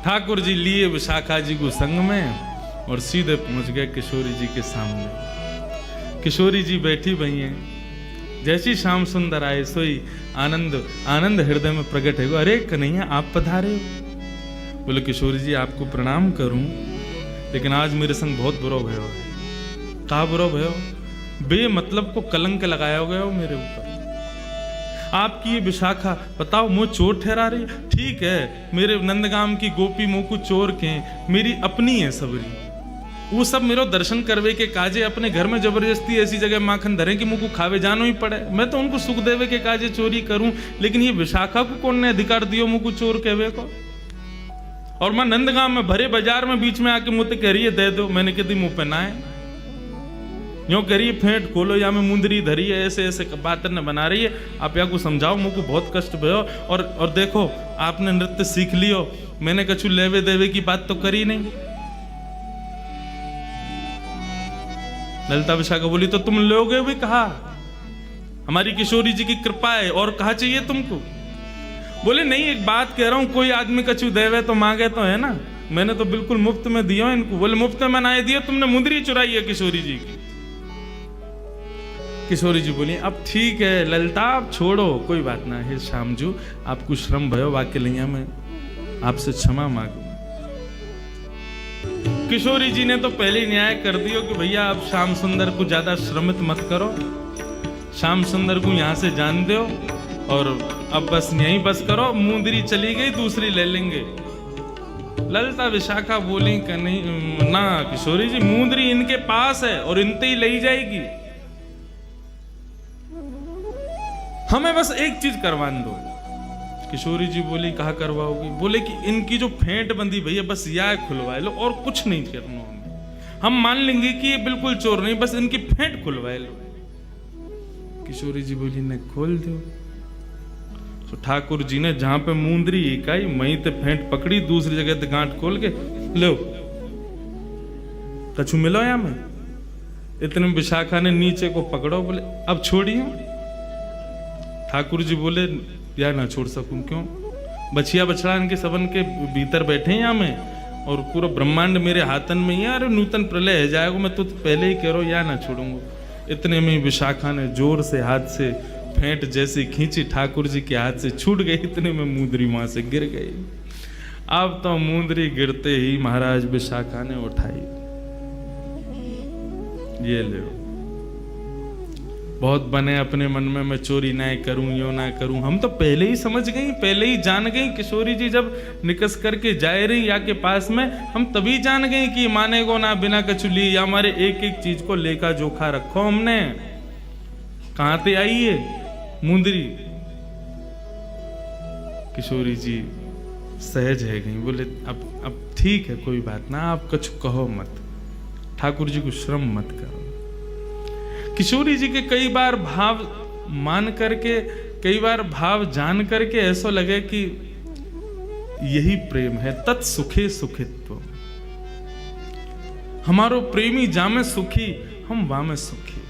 ठाकुर जी लिए विशाखा जी को संग में और सीधे पहुंच गए किशोरी जी के सामने। किशोरी जी बैठी भई हैं, जैसी श्याम सुंदर आए सोई आनंद आनंद हृदय में प्रकट है। अरे कन्हैया आप पधारे हो। बोले किशोरी जी आपको प्रणाम करूं, लेकिन आज मेरे संग बहुत बुरा भयो है। कहा बुरा भयो? बे मतलब को कलंक लगाया गया हो मेरे ऊपर। आपकी ये विशाखा बताओ मुझे चोर ठहरा रही। ठीक है मेरे नंदगाम की गोपी मुँह को चोर के मेरी अपनी है सबरी, वो सब मेरो दर्शन करवे के काजे अपने घर में जबरदस्ती ऐसी जगह माखन धरे कि मुझको खावे जानो ही पड़े। मैं तो उनको सुख देवे के काजे चोरी करूं, लेकिन ये विशाखा को कौन ने अधिकार दियो मुझको चोर कहवे को? और मैं नंदगांव में भरे बाजार में बीच में आके मुझे कह रही है दे दो। मैंने कह दी मुंह पे ना है, यूं कह रही है फेंट खोलो या मैं मुंदरी धरी है, ऐसे ऐसे बात न बना रही है। आप या को समझाओ, मुझको बहुत कष्ट भयो। और देखो आपने नृत्य सीख लियो, मैंने कछु लेवे देवे की बात तो करी नहीं। ललिता विशाखा बोली तो तुम लोगे भी कहा, हमारी किशोरी जी की कृपा है, और कहा चाहिए तुमको? बोले नहीं एक बात कह रहा हूं, कोई आदमी कछु देवे तो मांगे तो है ना, मैंने तो बिल्कुल मुफ्त में दिया इनको। बोले मुफ्त में ना दिया, तुमने मुंदरी चुराई है किशोरी जी की। किशोरी जी बोली अब ठीक है ललिता आप छोड़ो, कोई बात ना है श्यामजू, आपको श्रम भयो, वाक्य लिया मैं आपसे क्षमा मांगू। किशोरी जी ने तो पहले न्याय कर दियो कि भैया आप श्याम सुंदर को ज्यादा श्रमित मत करो, श्याम सुंदर को यहां से जान दो, और अब बस यहीं बस करो। मुंदरी चली गई, दूसरी ले लेंगे। ललिता विशाखा बोली कि नहीं ना किशोरी जी, मुंदरी इनके पास है और इनते ही ले जाएगी, हमें बस एक चीज करवान दो। किशोरी जी बोली कहा करवाओगी? बोले कि इनकी जो फेंट बंदी भैया बस या खुलवा लो और कुछ नहीं करना हमें, हम मान लेंगे कि ये बिल्कुल चोर नहीं, बस इनकी फेंट खुलवा लो। किशोरी जी बोली ने खोल दो। तो ठाकुर जी ने जहां पे मुंदरी इकाई वहीं ते फेंट पकड़ी, दूसरी जगह ते गांठ खोल के लो कछु मिलो या में। इतने विशाखा ने नीचे को पकड़ो, बोले अब छोड़ियो। ठाकुर जी बोले या ना छोड़ सकूं, क्यों? बछिया बछड़ा इनके सबन के भीतर बैठे हैं यहाँ में और पूरा ब्रह्मांड मेरे हाथन में ही है। अरे नूतन प्रलय है जाएगा, मैं तो पहले ही कह रहा हूं या ना छोड़ूंगा। इतने में विशाखा ने जोर से हाथ से फेंट जैसी खींची, ठाकुर जी के हाथ से छूट गई। इतने में मुंदरी वहां से गिर गई। अब तो मुंदरी गिरते ही महाराज विशाखा ने उठाई, ये ले बहुत बने अपने मन में मैं चोरी ना करूं यो ना करूं। हम तो पहले ही समझ गई, पहले ही जान गई। किशोरी जी जब निकस करके जाए रही या के पास में, हम तभी जान गई कि मानेगो ना बिना कचुली, या हमारे एक एक चीज को लेखा जोखा रखो। हमने कहां से आई है मुंदरी? किशोरी जी सहज है गई, बोले अब ठीक है कोई बात ना, आप कुछ कहो मत, ठाकुर जी को श्रम मत करो। किशोरी जी के कई बार भाव मान करके, कई बार भाव जान करके ऐसा लगे कि यही प्रेम है। तत्सुखे सुखित्व, हमारो प्रेमी जामे सुखी, हम वामे सुखी।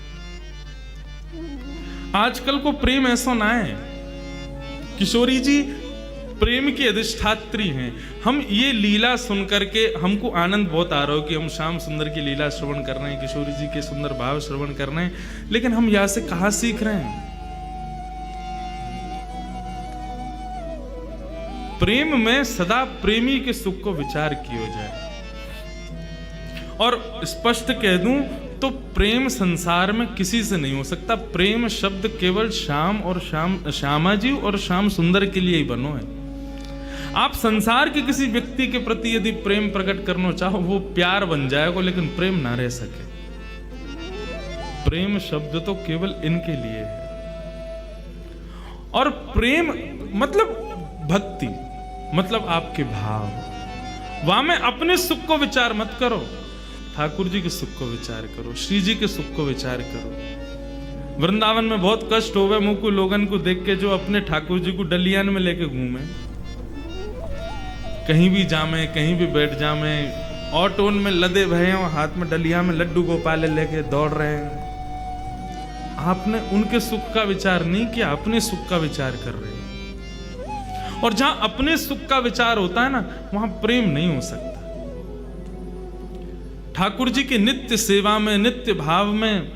आजकल को प्रेम ऐसा ना है। किशोरी जी प्रेम की अधिष्ठात्री हैं। हम ये लीला सुन करके हमको आनंद बहुत आ रहा हो कि हम श्याम सुंदर की लीला श्रवण कर रहे हैं, किशोरी जी के सुंदर भाव श्रवण कर रहे हैं, लेकिन हम यहां से कहां सीख रहे हैं? प्रेम में सदा प्रेमी के सुख को विचार किया जाए। और स्पष्ट कह दूं तो प्रेम संसार में किसी से नहीं हो सकता। प्रेम शब्द केवल श्याम और श्यामा जी और श्याम सुंदर के लिए ही बनो है। आप संसार के किसी व्यक्ति के प्रति यदि प्रेम प्रकट करना चाहो, वो प्यार बन जाएगा, लेकिन प्रेम ना रह सके। प्रेम शब्द तो केवल इनके लिए है। और प्रेम मतलब भक्ति, मतलब आपके भाव। वहां में अपने सुख को विचार मत करो, ठाकुर जी के सुख को विचार करो, श्री जी के सुख को विचार करो। वृंदावन में बहुत कष्ट हो गए मुझको लोगन को देख के, जो अपने ठाकुर जी को डलियान में लेके घूमे, कहीं भी जामे, कहीं भी बैठ जामे, ऑटोन में लदे भये और हाथ में डलिया में लड्डू गोपाल लेके दौड़ रहे हैं। आपने उनके सुख का विचार नहीं किया, अपने सुख का विचार कर रहे हैं। और जहां अपने सुख का विचार होता है ना, वहां प्रेम नहीं हो सकता। ठाकुर जी की नित्य सेवा में, नित्य भाव में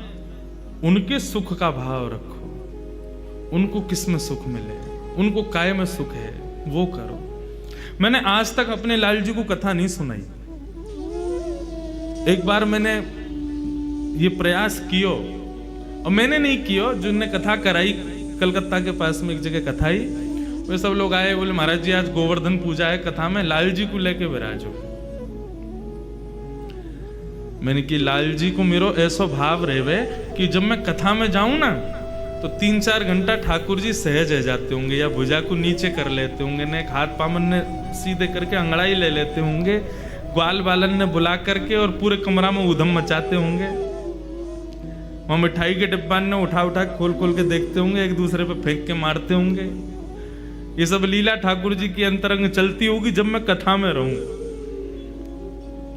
उनके सुख का भाव रखो। उनको किस में सुख मिले, उनको काय में सुख है, वो करो। मैंने आज तक अपने लाल जी को कथा नहीं सुनाई। एक बार मैंने ये प्रयास कियो, और मैंने नहीं कियो, जिनने कथा कराई कलकत्ता के पास में एक जगह कथा ही, वे सब लोग आए, बोले महाराज जी आज गोवर्धन पूजा है, कथा में लाल जी को लेके विराजो। मैंने कि लाल जी को मेरो ऐसा भाव रहे कि जब मैं कथा में जाऊं ना, तो 3-4 घंटा ठाकुर जी सहज रह जाते होंगे, या भुजा को नीचे कर लेते होंगे, ने हाथ पामन ने सीधे करके अंगड़ाई ले लेते होंगे, ग्वाल बालन ने बुला करके और पूरे कमरा में उधम मचाते होंगे। वहां मिठाई के डिब्बा ने उठा उठा खोल खोल के देखते होंगे, एक दूसरे पे फेंक के मारते होंगे। ये सब लीला ठाकुर जी की अंतरंग चलती होगी जब मैं कथा में रहूंगा।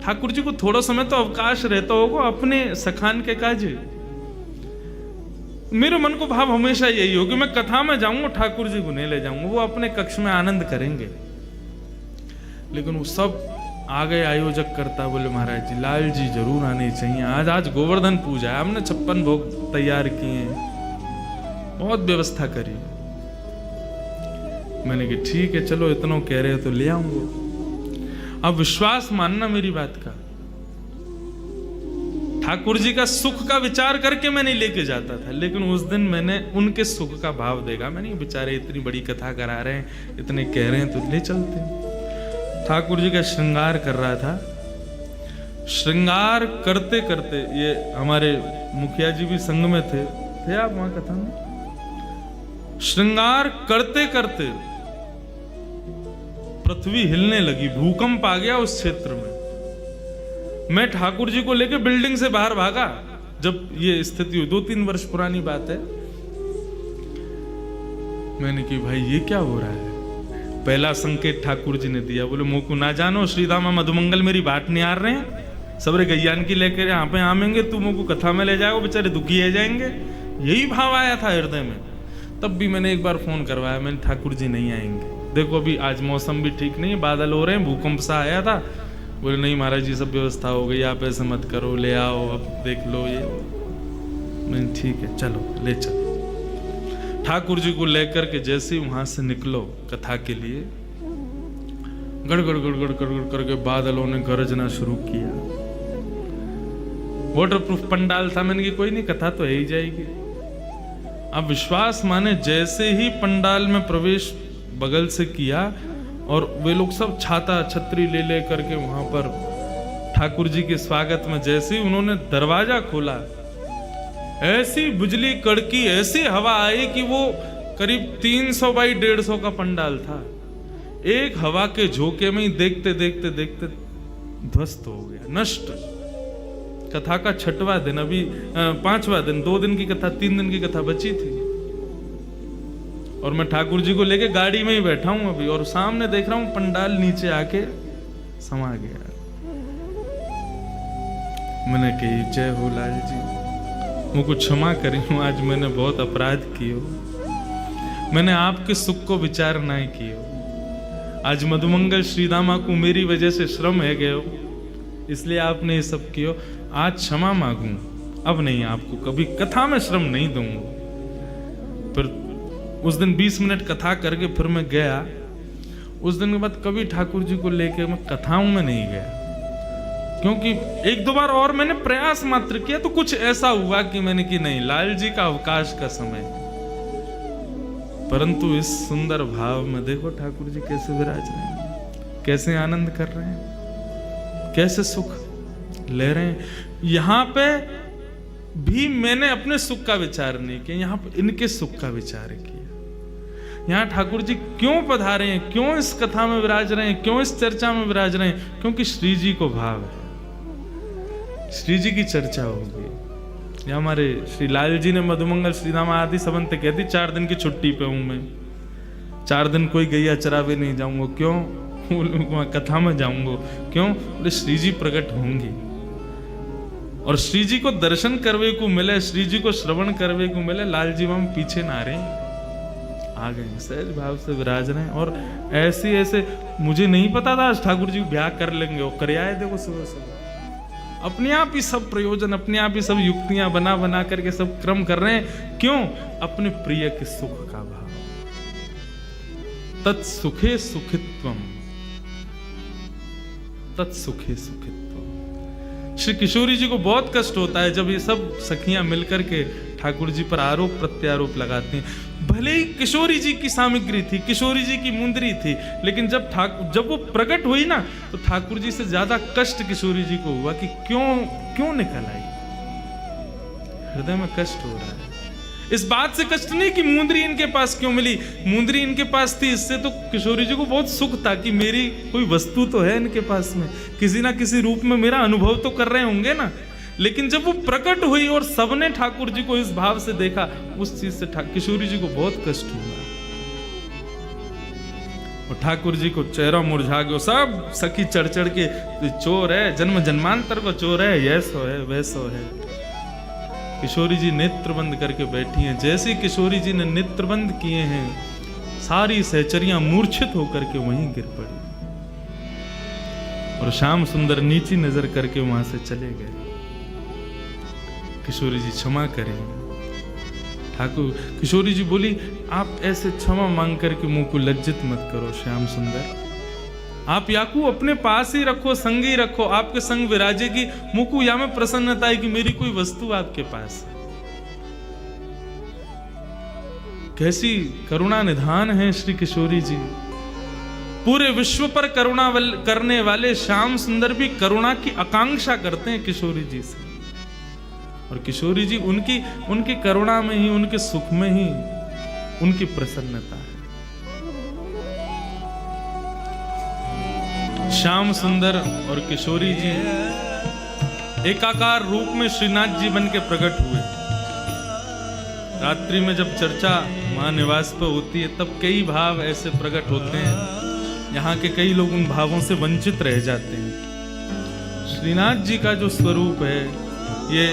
ठाकुर जी को थोड़ा समय तो अवकाश रहता होगा अपने सखान के काज। मेरे मन को भाव हमेशा यही हो कि मैं कथा में जाऊंगा, ठाकुर जी को नहीं ले जाऊंगा, वो अपने कक्ष में आनंद करेंगे। लेकिन वो सब आ गए आयोजक करता, बोले महाराज जी लाल जी जरूर आने चाहिए, आज गोवर्धन पूजा है, हमने 56 भोग तैयार किए हैं, बहुत व्यवस्था करी। मैंने कहा ठीक है चलो, इतना कह रहे हो तो ले आऊंगा। अब विश्वास मानना मेरी बात का, ठाकुर जी का सुख का विचार करके मैं नहीं लेके जाता था, लेकिन उस दिन मैंने उनके सुख का भाव देखा। मैंने बेचारे इतनी बड़ी कथा करा रहे हैं, इतने कह रहे हैं तो ले चलते हैं। ठाकुर जी का श्रृंगार कर रहा था। श्रृंगार करते करते, ये हमारे मुखिया जी भी संग में थे आप वहां कथा में? श्रृंगार करते करते पृथ्वी हिलने लगी, भूकंप आ गया उस क्षेत्र में। मैं ठाकुर जी को लेके बिल्डिंग से बाहर भागा जब ये स्थिति हुई, 2-3 वर्ष पुरानी बात है। मैंने कि भाई ये क्या हो रहा है? पहला संकेत ठाकुर जी ने दिया, बोले मोकू ना जानो श्रीदामा मधुमंगल मेरी बात नहीं आ रहे हैं, सबरे गैयान की लेकर यहाँ पे आमेंगे, तू मोकू कथा में ले जाओ, बेचारे दुखी है जाएंगे। यही भाव आया था हृदय में। तब भी मैंने एक बार फोन करवाया, मैंने ठाकुर जी नहीं आएंगे, देखो अभी आज मौसम भी ठीक नहीं है, बादल हो रहे हैं, भूकंप सा आया था। बोले नहीं महाराज जी सब व्यवस्था हो गई, आप ऐसे मत करो, ले आओ अब देख लो ये। मैंने ठीक है चलो ले चलो। ठाकुर जी को लेकर के जैसे ही वहां से निकलो कथा के लिए, गड़गड़ गड़गड़ गड़गड़ करके बादलों ने गरजना शुरू किया। वाटरप्रूफ पंडाल था, मैंने कि कोई नहीं कथा तो है ही जाएगी। अब विश्वास माने जैसे ही पंडाल में प्रवेश बगल से किया और वे लोग सब छाता छतरी ले ले करके वहां पर ठाकुर जी के स्वागत में जैसे ही उन्होंने दरवाजा खोला, ऐसी बिजली कड़की, ऐसी हवा आई कि वो करीब 300 बाई 150 का पंडाल था। एक हवा के झोंके में ही देखते देखते देखते ध्वस्त हो गया, नष्ट। कथा का 6वां दिन, अभी 5वां दिन, 2 दिन की कथा, 3 दिन की कथा बची थी। और मैं ठाकुर जी को लेके गाड़ी में ही बैठा हूं अभी, और सामने देख रहा हूं पंडाल नीचे आके समा गया। मैंने कही जय हो लाल जी, मुझको क्षमा करी हूं, आज मैंने बहुत अपराध किए, मैंने आपके सुख को विचार नहीं किए। आज मधुमंगल श्रीदामा को मेरी वजह से श्रम है गए, इसलिए आपने ये सब किया। आज क्षमा मांगू, अब नहीं आपको कभी कथा में श्रम नहीं दूंगा। फिर उस दिन 20 मिनट कथा करके फिर मैं गया। उस दिन के बाद कभी ठाकुर जी को लेके मैं कथाओं में नहीं गया, क्योंकि 1-2 बार और मैंने प्रयास मात्र किया तो कुछ ऐसा हुआ कि मैंने कि नहीं, लाल जी का अवकाश का समय। परंतु इस सुंदर भाव में देखो ठाकुर जी कैसे विराज रहे हैं, कैसे आनंद कर रहे हैं, कैसे सुख ले रहे हैं। यहां पे भी मैंने अपने सुख का विचार नहीं किया, यहां पे इनके सुख का विचार किया। यहाँ ठाकुर जी क्यों पधारे हैं, क्यों इस कथा में विराज रहे हैं, क्यों इस चर्चा में विराज रहे हैं? क्योंकि श्री जी को भाव है, श्री जी की चर्चा होगी। हमारे श्री लाल जी ने मधुमंगल श्रीदामा आदि सबंत कहती 4 दिन की छुट्टी पे हूं मैं, 4 दिन कोई गैया चरावे नहीं जाऊंगा। क्यों? वहां कथा में जाऊंगा। क्यों? बोले श्री जी प्रकट होंगी और श्री जी को दर्शन करवे को मिले, श्री जी को श्रवण करवे को मिले। लाल जी वहां पीछे ना रहे, आ गए, सहज भाव से विराज रहे हैं। और ऐसे ऐसे मुझे नहीं पता था आज ठाकुर जी ब्याह कर लेंगे, और कर आए। देखो सुबह सुबह अपने आप ही सब प्रयोजन, अपने आप ही सब युक्तियां बना बना करके सब क्रम कर रहे हैं। क्यों? अपने प्रिय के सुख का भाव। तत्सुखे सुखित्वम, तत्सुखे सुखित्वम। श्री किशोरी जी को बहुत कष्ट होता है जब ये सब सखियां मिलकर के ठाकुर जी पर आरोप प्रत्यारोप लगाती हैं। भले ही किशोरी जी की सामग्री थी, किशोरी जी की मुंदरी थी, लेकिन जब वो प्रकट हुई ना, तो ठाकुर जी से ज्यादा कष्ट किशोरी जी को हुआ कि क्यों निकल आई। हृदय में कष्ट हो रहा है। इस बात से कष्ट नहीं कि मुंदरी इनके पास क्यों मिली, मुंदरी इनके पास थी, इससे तो किशोरी जी को बहुत सुख था कि मेरी कोई वस्तु तो है इनके पास में, किसी ना किसी रूप में मेरा अनुभव तो कर रहे होंगे ना। लेकिन जब वो प्रकट हुई और सबने ठाकुर जी को इस भाव से देखा, उस चीज से किशोरी जी को बहुत कष्ट हुआ। और ठाकुर जी को चेहरा मुरझा गया। सब सखी चढ़ चढ़ के चोर है, जन्म जन्मांतर को चोर है, ऐसो है वैसो है। किशोरी जी नेत्र बंद करके बैठी हैं। जैसे किशोरी जी ने नेत्र बंद किए हैं, सारी सहचरियां मूर्छित होकर के वहीं गिर पड़ी। और श्याम सुंदर नीची नजर करके वहां से चले गए। किशोरी जी क्षमा करें। ठाकुर किशोरी जी बोली, आप ऐसे क्षमा मांग करके मुंह को लज्जित मत करो श्याम सुंदर, आप याकू अपने पास ही रखो, संग ही रखो, आपके संग विराजेगी। मुकु या में प्रसन्नता है कि मेरी कोई वस्तु आपके पास है। कैसी करुणा निधान है श्री किशोरी जी। पूरे विश्व पर करुणा करने वाले श्याम सुंदर भी करुणा की आकांक्षा करते हैं किशोरी जी से। और किशोरी जी उनकी करुणा में ही, उनके सुख में ही उनकी प्रसन्नता है। श्याम सुंदर और किशोरी जी एकाकार रूप में श्रीनाथ जी बन के प्रकट हुए। रात्रि में जब चर्चा महानिवास पर होती है तब कई भाव ऐसे प्रकट होते हैं, यहाँ के कई लोग उन भावों से वंचित रह जाते हैं। श्रीनाथ जी का जो स्वरूप है ये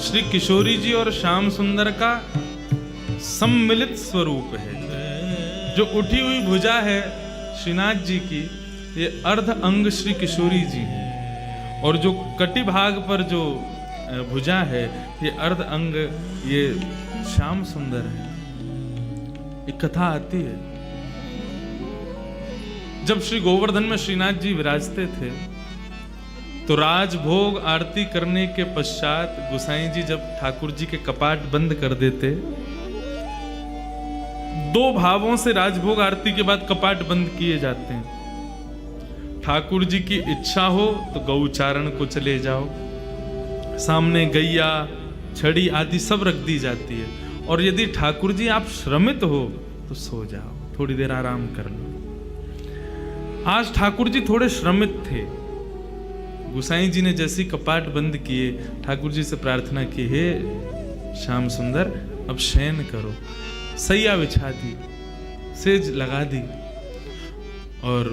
श्री किशोरी जी और श्याम सुंदर का सम्मिलित स्वरूप है। जो उठी हुई भुजा है श्रीनाथ जी की, ये अर्ध अंग श्री किशोरी जी है, और जो कटी भाग पर जो भुजा है ये अर्ध अंग ये श्याम सुंदर है। एक कथा आती है, जब श्री गोवर्धन में श्रीनाथ जी विराजते थे तो राजभोग आरती करने के पश्चात गोसाई जी जब ठाकुर जी के कपाट बंद कर देते, दो भावों से राजभोग आरती के बाद कपाट बंद किए जाते हैं। ठाकुर जी की इच्छा हो तो गौचारण को चले जाओ, सामने गैया छड़ी आदि सब रख दी जाती है, और यदि ठाकुर जी आप श्रमित हो तो सो जाओ, थोड़ी देर आराम कर लो। आज ठाकुर जी थोड़े श्रमित थे। गोसाई जी ने जैसी कपाट बंद किए ठाकुर जी से प्रार्थना की, हे श्याम सुंदर अब शयन करो। सैया बिछा दी, सेज लगा दी और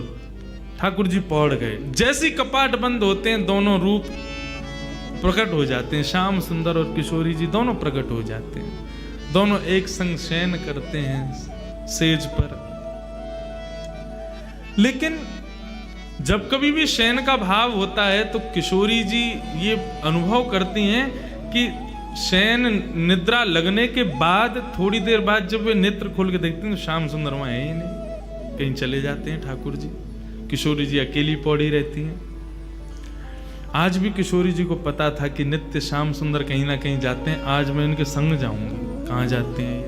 ठाकुर जी पौड़ गए। जैसी कपाट बंद होते हैं दोनों रूप प्रकट हो जाते हैं, श्याम सुंदर और किशोरी जी दोनों प्रकट हो जाते हैं। दोनों एक संग शयन करते हैं सेज पर। लेकिन जब कभी भी शयन का भाव होता है तो किशोरी जी ये अनुभव करती हैं कि शयन निद्रा लगने के बाद थोड़ी देर बाद जब वे नेत्र खोल के देखते हैं तो श्याम सुंदर वहां है ही नहीं, कहीं चले जाते हैं ठाकुर जी। किशोरी जी अकेली पौड़ी रहती हैं। आज भी किशोरी जी को पता था कि नित्य श्याम सुंदर कहीं ना कहीं जाते हैं, आज मैं इनके संग जाऊंगी। कहाँ जाते हैं ये?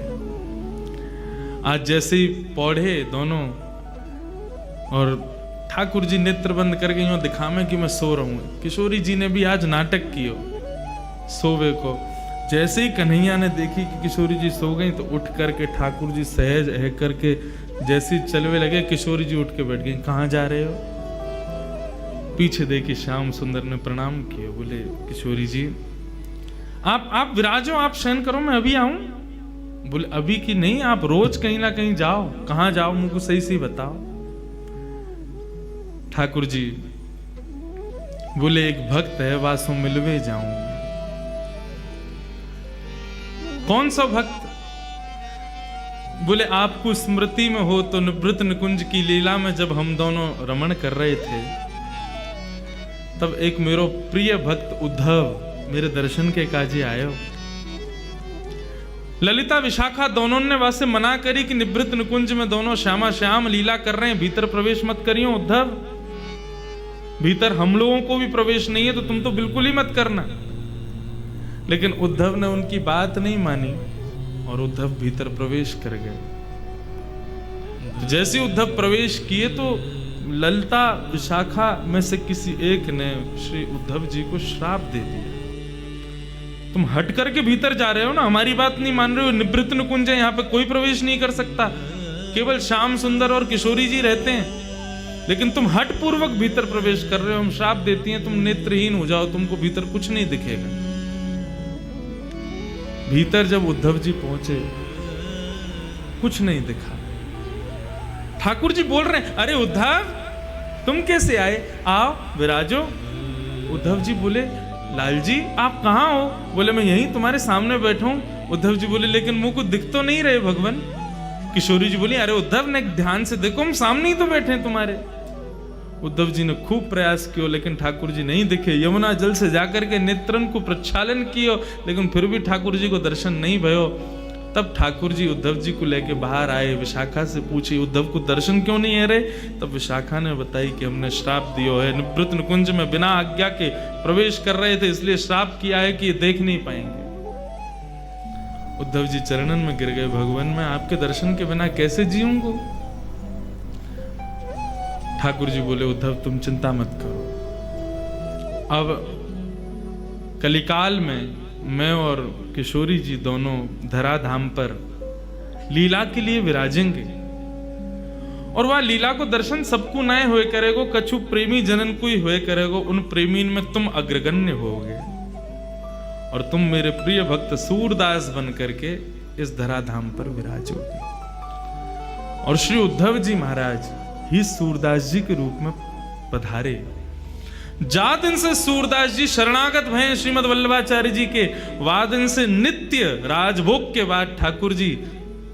आज जैसे ही पौढ़े दोनों और ठाकुर जी नेत्र बंद करके यूं दिखावे कि मैं सो रहा हूं। किशोरी जी ने भी आज नाटक किया सोवे को। जैसे ही कन्हैया ने देखी कि किशोरी जी सो गई तो उठ करके ठाकुर जी सहज है करके जैसे ही चलवे लगे, किशोरी जी उठ के बैठ गई। कहाँ जा रहे हो? पीछे देखी श्याम सुंदर ने प्रणाम किए, बोले किशोरी जी आप विराजो, आप शयन करो, मैं अभी आऊं। बोले अभी की नहीं, आप रोज कहीं ना कहीं जाओ। कहाँ जाओ मुझको सही से बताओ। ठाकुर जी बोले एक भक्त है वासो मिलवे जाऊं। कौन सा भक्त? बोले आपको स्मृति में हो तो निवृत्त निकुंज की लीला में जब हम दोनों रमण कर रहे थे तब एक मेरो प्रिय भक्त उद्धव मेरे दर्शन के काजे आयो। ललिता विशाखा दोनों ने वासे मना करी कि निवृत्त निकुंज में दोनों श्यामा श्याम लीला कर रहे हैं, भीतर प्रवेश मत करियो उद्धव। भीतर हम लोगों को भी प्रवेश नहीं है तो तुम तो बिल्कुल ही मत करना। लेकिन उद्धव ने उनकी बात नहीं मानी और उद्धव भीतर प्रवेश कर गए। तो जैसे उद्धव प्रवेश किए तो ललिता विशाखा में से किसी एक ने श्री उद्धव जी को श्राप दे दिया। तुम हट करके भीतर जा रहे हो ना, हमारी बात नहीं मान रहे हो। निवृत्त निकुंज है, यहाँ पे कोई प्रवेश नहीं कर सकता, केवल श्याम सुंदर और किशोरी जी रहते हैं। लेकिन तुम हट पूर्वक भीतर प्रवेश कर रहे हो, हम श्राप देती हैं तुम नेत्रहीन हो जाओ, तुमको भीतर कुछ नहीं दिखेगा। भीतर जब उद्धव जी पहुंचे कुछ नहीं दिखा। ठाकुर जी बोल रहे हैं अरे उद्धव तुम कैसे आए, आओ विराजो। उद्धव जी बोले लाल जी आप कहाँ हो? बोले मैं यहीं तुम्हारे सामने बैठा हूं। उद्धव जी बोले लेकिन मुंह को दिख तो नहीं रहे भगवान। किशोरी जी बोली अरे उद्धव ने ध्यान से देखो, हम सामने ही तो बैठे हैं तुम्हारे। उद्धव जी ने खूब प्रयास किया लेकिन ठाकुर जी नहीं दिखे। यमुना जल से जाकर के नेत्रन को प्रक्षालन किया लेकिन फिर भी ठाकुर जी को दर्शन नहीं भयो। तब ठाकुर जी उद्धव जी को लेके बाहर आए। विशाखा से पूछे उद्धव को दर्शन क्यों नहीं है रहे? तब विशाखा ने बताई कि हमने श्राप दिया है, निवृत्त निकुंज में बिना आज्ञा के प्रवेश कर रहे थे इसलिए श्राप किया है कि ये देख नहीं पाएंगे। उद्धव जी चरणन में गिर गए, भगवान मैं आपके दर्शन के बिना कैसे जीऊंगा? ठाकुर जी बोले उद्धव तुम चिंता मत करो, अब कलिकाल में मैं और किशोरी जी दोनों धराधाम पर लीला के लिए विराजेंगे और वह लीला को दर्शन सबको नए हुए करेगो, कछु प्रेमी जनन को ही हुए करेगो, उन प्रेमीन में तुम अग्रगण्य होगे और तुम मेरे प्रिय भक्त सूरदास बन करके इस धराधाम पर विराजोगे। और श्री उद्धव जी महाराज ही सूरदास जी के रूप में पधारे। जा दिन से सूरदास जी शरणागत भय श्रीमद वल्लभाचार्य जी के, वादन से नित्य राजभोग के बाद ठाकुर जी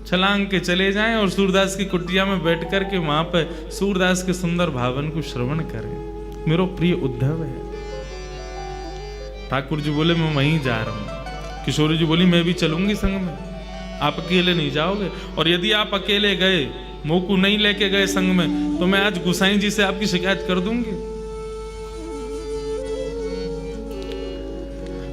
छलांग के चले जाएं और सूरदास की कुटिया में बैठ कर के वहां पर सूरदास के सुंदर भावन को श्रवण करें। मेरो प्रिय उद्धव है। ठाकुर जी बोले मैं वहीं जा रहा हूं। किशोरी जी बोली मैं भी चलूंगी संग में, आप अकेले नहीं जाओगे, और यदि आप अकेले गए, मोकू नहीं लेके गए संग में, तो मैं आज गुसाई जी से आपकी शिकायत कर दूंगी।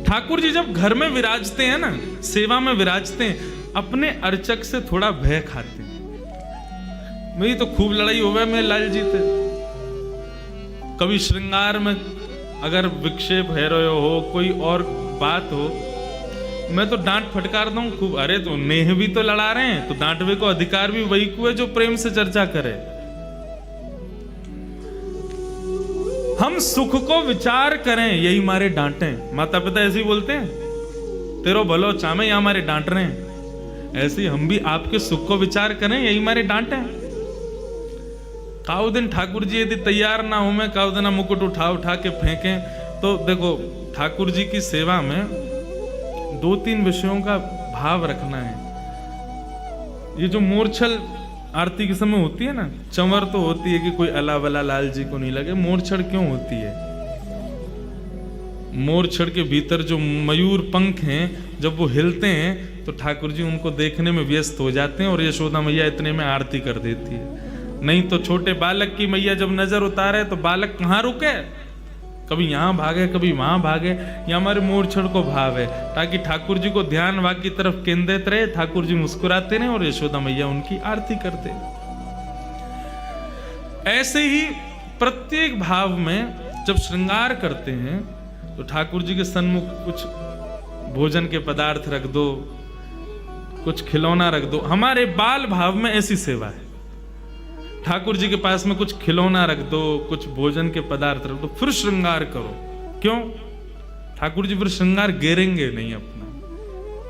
ठाकुर जी जब घर में विराजते हैं ना, सेवा में विराजते हैं, अपने अर्चक से थोड़ा भय खाते हैं। मेरी तो खूब लड़ाई हो गई, मैं लाल जी थे। कभी श्रृंगार में अगर विक्षेप है रहे हो, कोई और बात हो, मैं तो डांट फटकार दूं खूब। अरे तो नेह भी तो लड़ा रहे हैं, तो डांटवे को अधिकार भी वही को है जो प्रेम से चर्चा करे। हम सुख को विचार करें, यही हमारे डांटे। माता पिता ऐसे ही बोलते हैं, तेरो भलो चामे, या हमारे डांट रहे हैं। ऐसे ही हम भी आपके सुख को विचार करें, यही हमारे डांटे। काउ दिन ठाकुर जी यदि तैयार ना हो, मैं काउ दिन मुकुट उठा उठा के फेंकें, तो देखो ठाकुर जी की सेवा में 2-3 विषयों का भाव रखना है। ये जो मूर्छल आरती के समय होती है ना, चंवर तो होती है कि कोई अला वला लाल जी को नहीं लगे। मोरछड़ क्यों होती है? मोरछड़ के भीतर जो मयूर पंख हैं, जब वो हिलते हैं तो ठाकुर जी उनको देखने में व्यस्त हो जाते हैं और यशोदा मैया इतने में आरती कर देती है। नहीं तो छोटे बालक की मैया जब नजर उतारे तो बालक कहाँ रुके, कभी यहाँ भागे कभी वहां भागे। ये हमारे मोरछड़ को भाव है, ताकि ठाकुर जी को ध्यान वहां की तरफ केंद्रित रहे, ठाकुर जी मुस्कुराते रहे और यशोदा मैया उनकी आरती करते। ऐसे ही प्रत्येक भाव में जब श्रृंगार करते हैं तो ठाकुर जी के सन्मुख कुछ भोजन के पदार्थ रख दो, कुछ खिलौना रख दो। हमारे बाल भाव में ऐसी सेवा है, ठाकुर जी के पास में कुछ खिलौना रख दो, कुछ भोजन के पदार्थ रख दो, फिर श्रृंगार करो। क्यों? ठाकुर जी फिर श्रृंगार गिरेंगे नहीं अपना।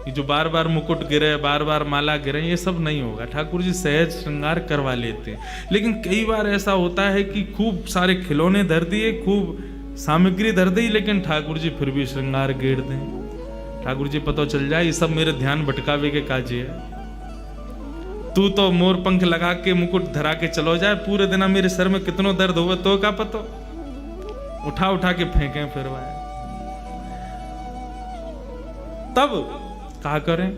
ये जो बार बार मुकुट गिरे, बार बार माला गिरे, ये सब नहीं होगा। ठाकुर जी सहज श्रृंगार करवा लेते हैं। लेकिन कई बार ऐसा होता है कि खूब सारे खिलौने धर दिए, खूब सामग्री धर दी, लेकिन ठाकुर जी फिर भी श्रृंगार गिर दें। ठाकुर जी पता चल जाए ये सब मेरे ध्यान भटकावे के काजे है। तू तो मोर पंख लगा के मुकुट धरा के चलो जाए, पूरे दिन मेरे सर में कितनो दर्द होगा तो का पतो। उठा उठा के फेंके फिर तब कहा करें,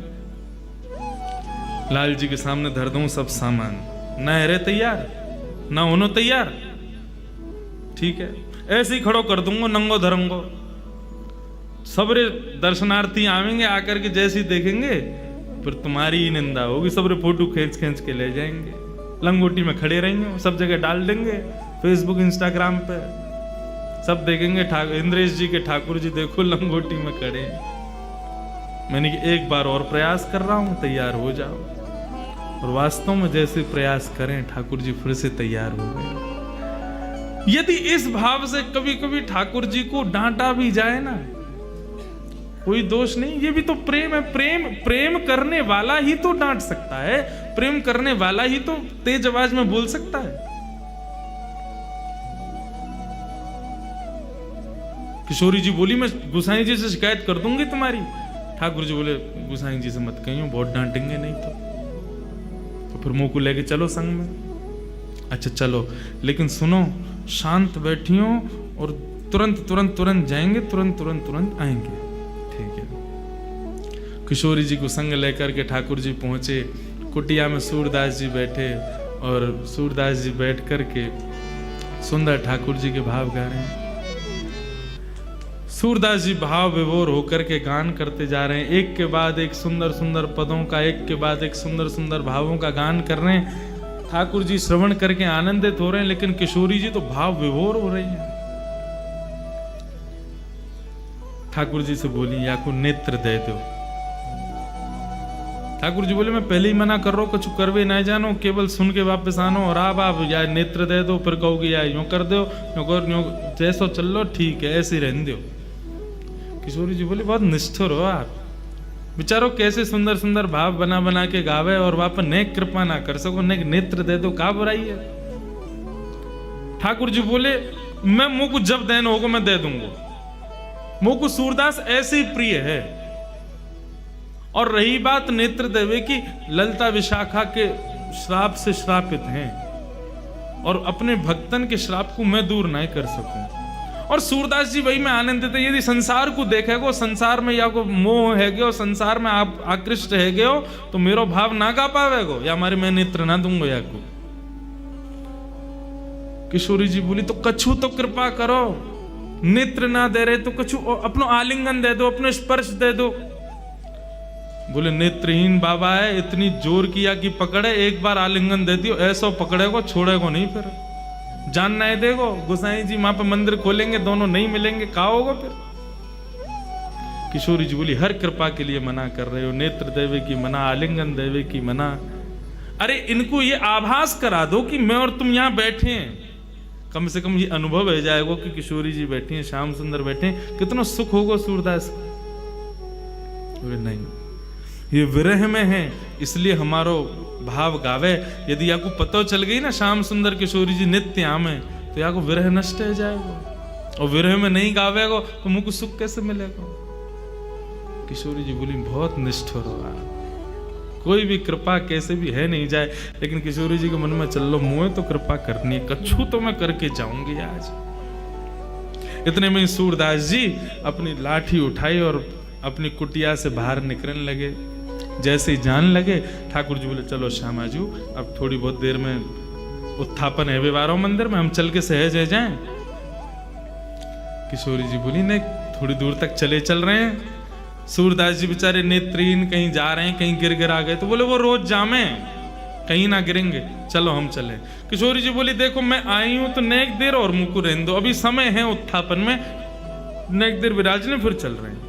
लाल जी के सामने धर दूं सब सामान, न है रे तैयार, न होनो तैयार, ठीक है ऐसे ही खड़ो कर दूंगा नंगो धरंगो। सबरे दर्शनार्थी आवेंगे, आकर के जैसे ही देखेंगे फिर तुम्हारी ही निंदा होगी। सबरे फोटो खींच खींच के ले जाएंगे, लंगोटी में खड़े रहेंगे, सब जगह डाल देंगे, फेसबुक इंस्टाग्राम पे सब देखेंगे। इंद्रेश जी के ठाकुर जी देखो लंगोटी में खड़े। मैंने कि एक बार और प्रयास कर रहा हूं, तैयार हो जाओ। और वास्तव में जैसे प्रयास करें ठाकुर जी फिर से तैयार हो गए। यदि इस भाव से कभी कभी ठाकुर जी को डांटा भी जाए ना, कोई दोष नहीं, ये भी तो प्रेम है। प्रेम करने वाला ही तो डांट सकता है, प्रेम करने वाला ही तो तेज आवाज में बोल सकता है। किशोरी जी बोली मैं गुसाई जी से शिकायत कर दूंगी तुम्हारी। ठाकुर जी बोले गुसाई जी से मत कहियो, बहुत डांटेंगे नहीं तो फिर मुंह को लेके चलो संग में। अच्छा चलो, लेकिन सुनो शांत बैठियो और तुरंत जाएंगे, तुरंत आएंगे, ठीक है। किशोरी जी को संग लेकर के ठाकुर जी पहुंचे। कुटिया में सूरदास जी बैठे और सूरदास जी बैठ करके सुंदर ठाकुर जी के भाव गा रहे हैं। सूरदास जी भाव विभोर होकर के गान करते जा रहे हैं, एक के बाद एक सुंदर सुंदर पदों का, एक के बाद एक सुंदर सुंदर भावों का गान कर रहे हैं। ठाकुर जी श्रवण करके आनंदित हो रहे हैं, लेकिन किशोरी जी तो भाव विभोर हो रही हैं। ठाकुर जी से बोली या को नेत्र दे दो। ठाकुर जी बोले मैं पहले ही मना कर रहा हूँ, कुछ करवे ना जानो, केवल सुन के वापस आनो। और आप या नेत्र दे दो, फिर कहोगे या यूं कर दो, यूं जैसो चल लो, ठीक है ऐसे ही रहने दो। किशोरी जी बोले बहुत निष्ठुर हो आप, बेचारो कैसे सुंदर सुंदर भाव बना बना के गावे और वापस नेक कृपा ना कर सको, नेक नेत्र दे दो, का बुराई है। ठाकुर जी बोले मैं मुंह को जब देन होगा मैं दे दूंगा, मुंह को सूरदास ऐसे ही प्रिय है। और रही बात नेत्र देवे की, ललिता विशाखा के श्राप से श्रापित हैं और अपने भक्तन के श्राप को मैं दूर नहीं कर सकूं। और सूरदास जी वही में आनंद देते, यदि संसार को देखेगो, संसार में या को मोह है गयो, संसार में आप आकृष्ट है गयो, तो मेरो भाव ना गा पावेगो, या हमारे मैं नेत्र ना दूंगो या को। किशोरी जी बोली तो कछु तो कृपा करो, नेत्र ना दे रहे तो कछु अपनो आलिंगन दे दो, अपने स्पर्श दे दो। बोले नेत्रहीन बाबा है, इतनी जोर किया कि पकड़े, एक बार आलिंगन दे दियो, ऐसा पकड़ेगो छोड़ेगो नहीं, फिर जान नहीं देगो। गोसाई जी वहां पे मंदिर खोलेंगे, दोनों नहीं मिलेंगे, का होगा फिर। किशोरी जी बोली हर कृपा के लिए मना कर रहे हो, नेत्र देवे की मना, आलिंगन देवे की मना। अरे इनको ये आभास करा दो कि मैं और तुम यहां बैठे हैं, कम से कम ये अनुभव हो जाएगा कि किशोरी जी बैठी हैं, श्याम सुंदर बैठे हैं, कितना सुख होगा सूरदास को। बोले नहीं, ये विरह में है इसलिए हमारो भाव गावे। यदि आपको पता चल गई ना श्याम सुंदर किशोरी जी नित्य आमे, तो या को विरह नष्ट हो जाएगा, और विरह में नहीं गावेगा तो मुझको सुख कैसे मिलेगा। किशोरी जी बोली बहुत निष्ठुर हो, कोई भी कृपा कैसे भी है नहीं जाए, लेकिन किशोरी जी के मन में चल लो मुझे तो कृपा करनी है, कछु तो मैं करके जाऊंगी आज। इतने में सूरदास जी अपनी लाठी उठाई और अपनी कुटिया से बाहर निकलने लगे। जैसे ही जान लगे, ठाकुर जी बोले चलो श्यामाजू अब थोड़ी बहुत देर में उत्थापन है व्यवहारों मंदिर में, हम चल के सहज है जाएं। किशोरी जी बोली नहीं, थोड़ी दूर तक चल रहे हैं। सूरदास जी बेचारे नेत्रहीन, कहीं जा रहे हैं, कहीं गिर आ गए, तो बोले वो रोज जामे, कहीं ना गिरेंगे, चलो हम चले। किशोरी जी बोली देखो मैं आई हूं तो नेक देर और मुंह को रहने दो, अभी समय है उत्थापन में, नेक देर विराज ने, फिर चल रहे हैं।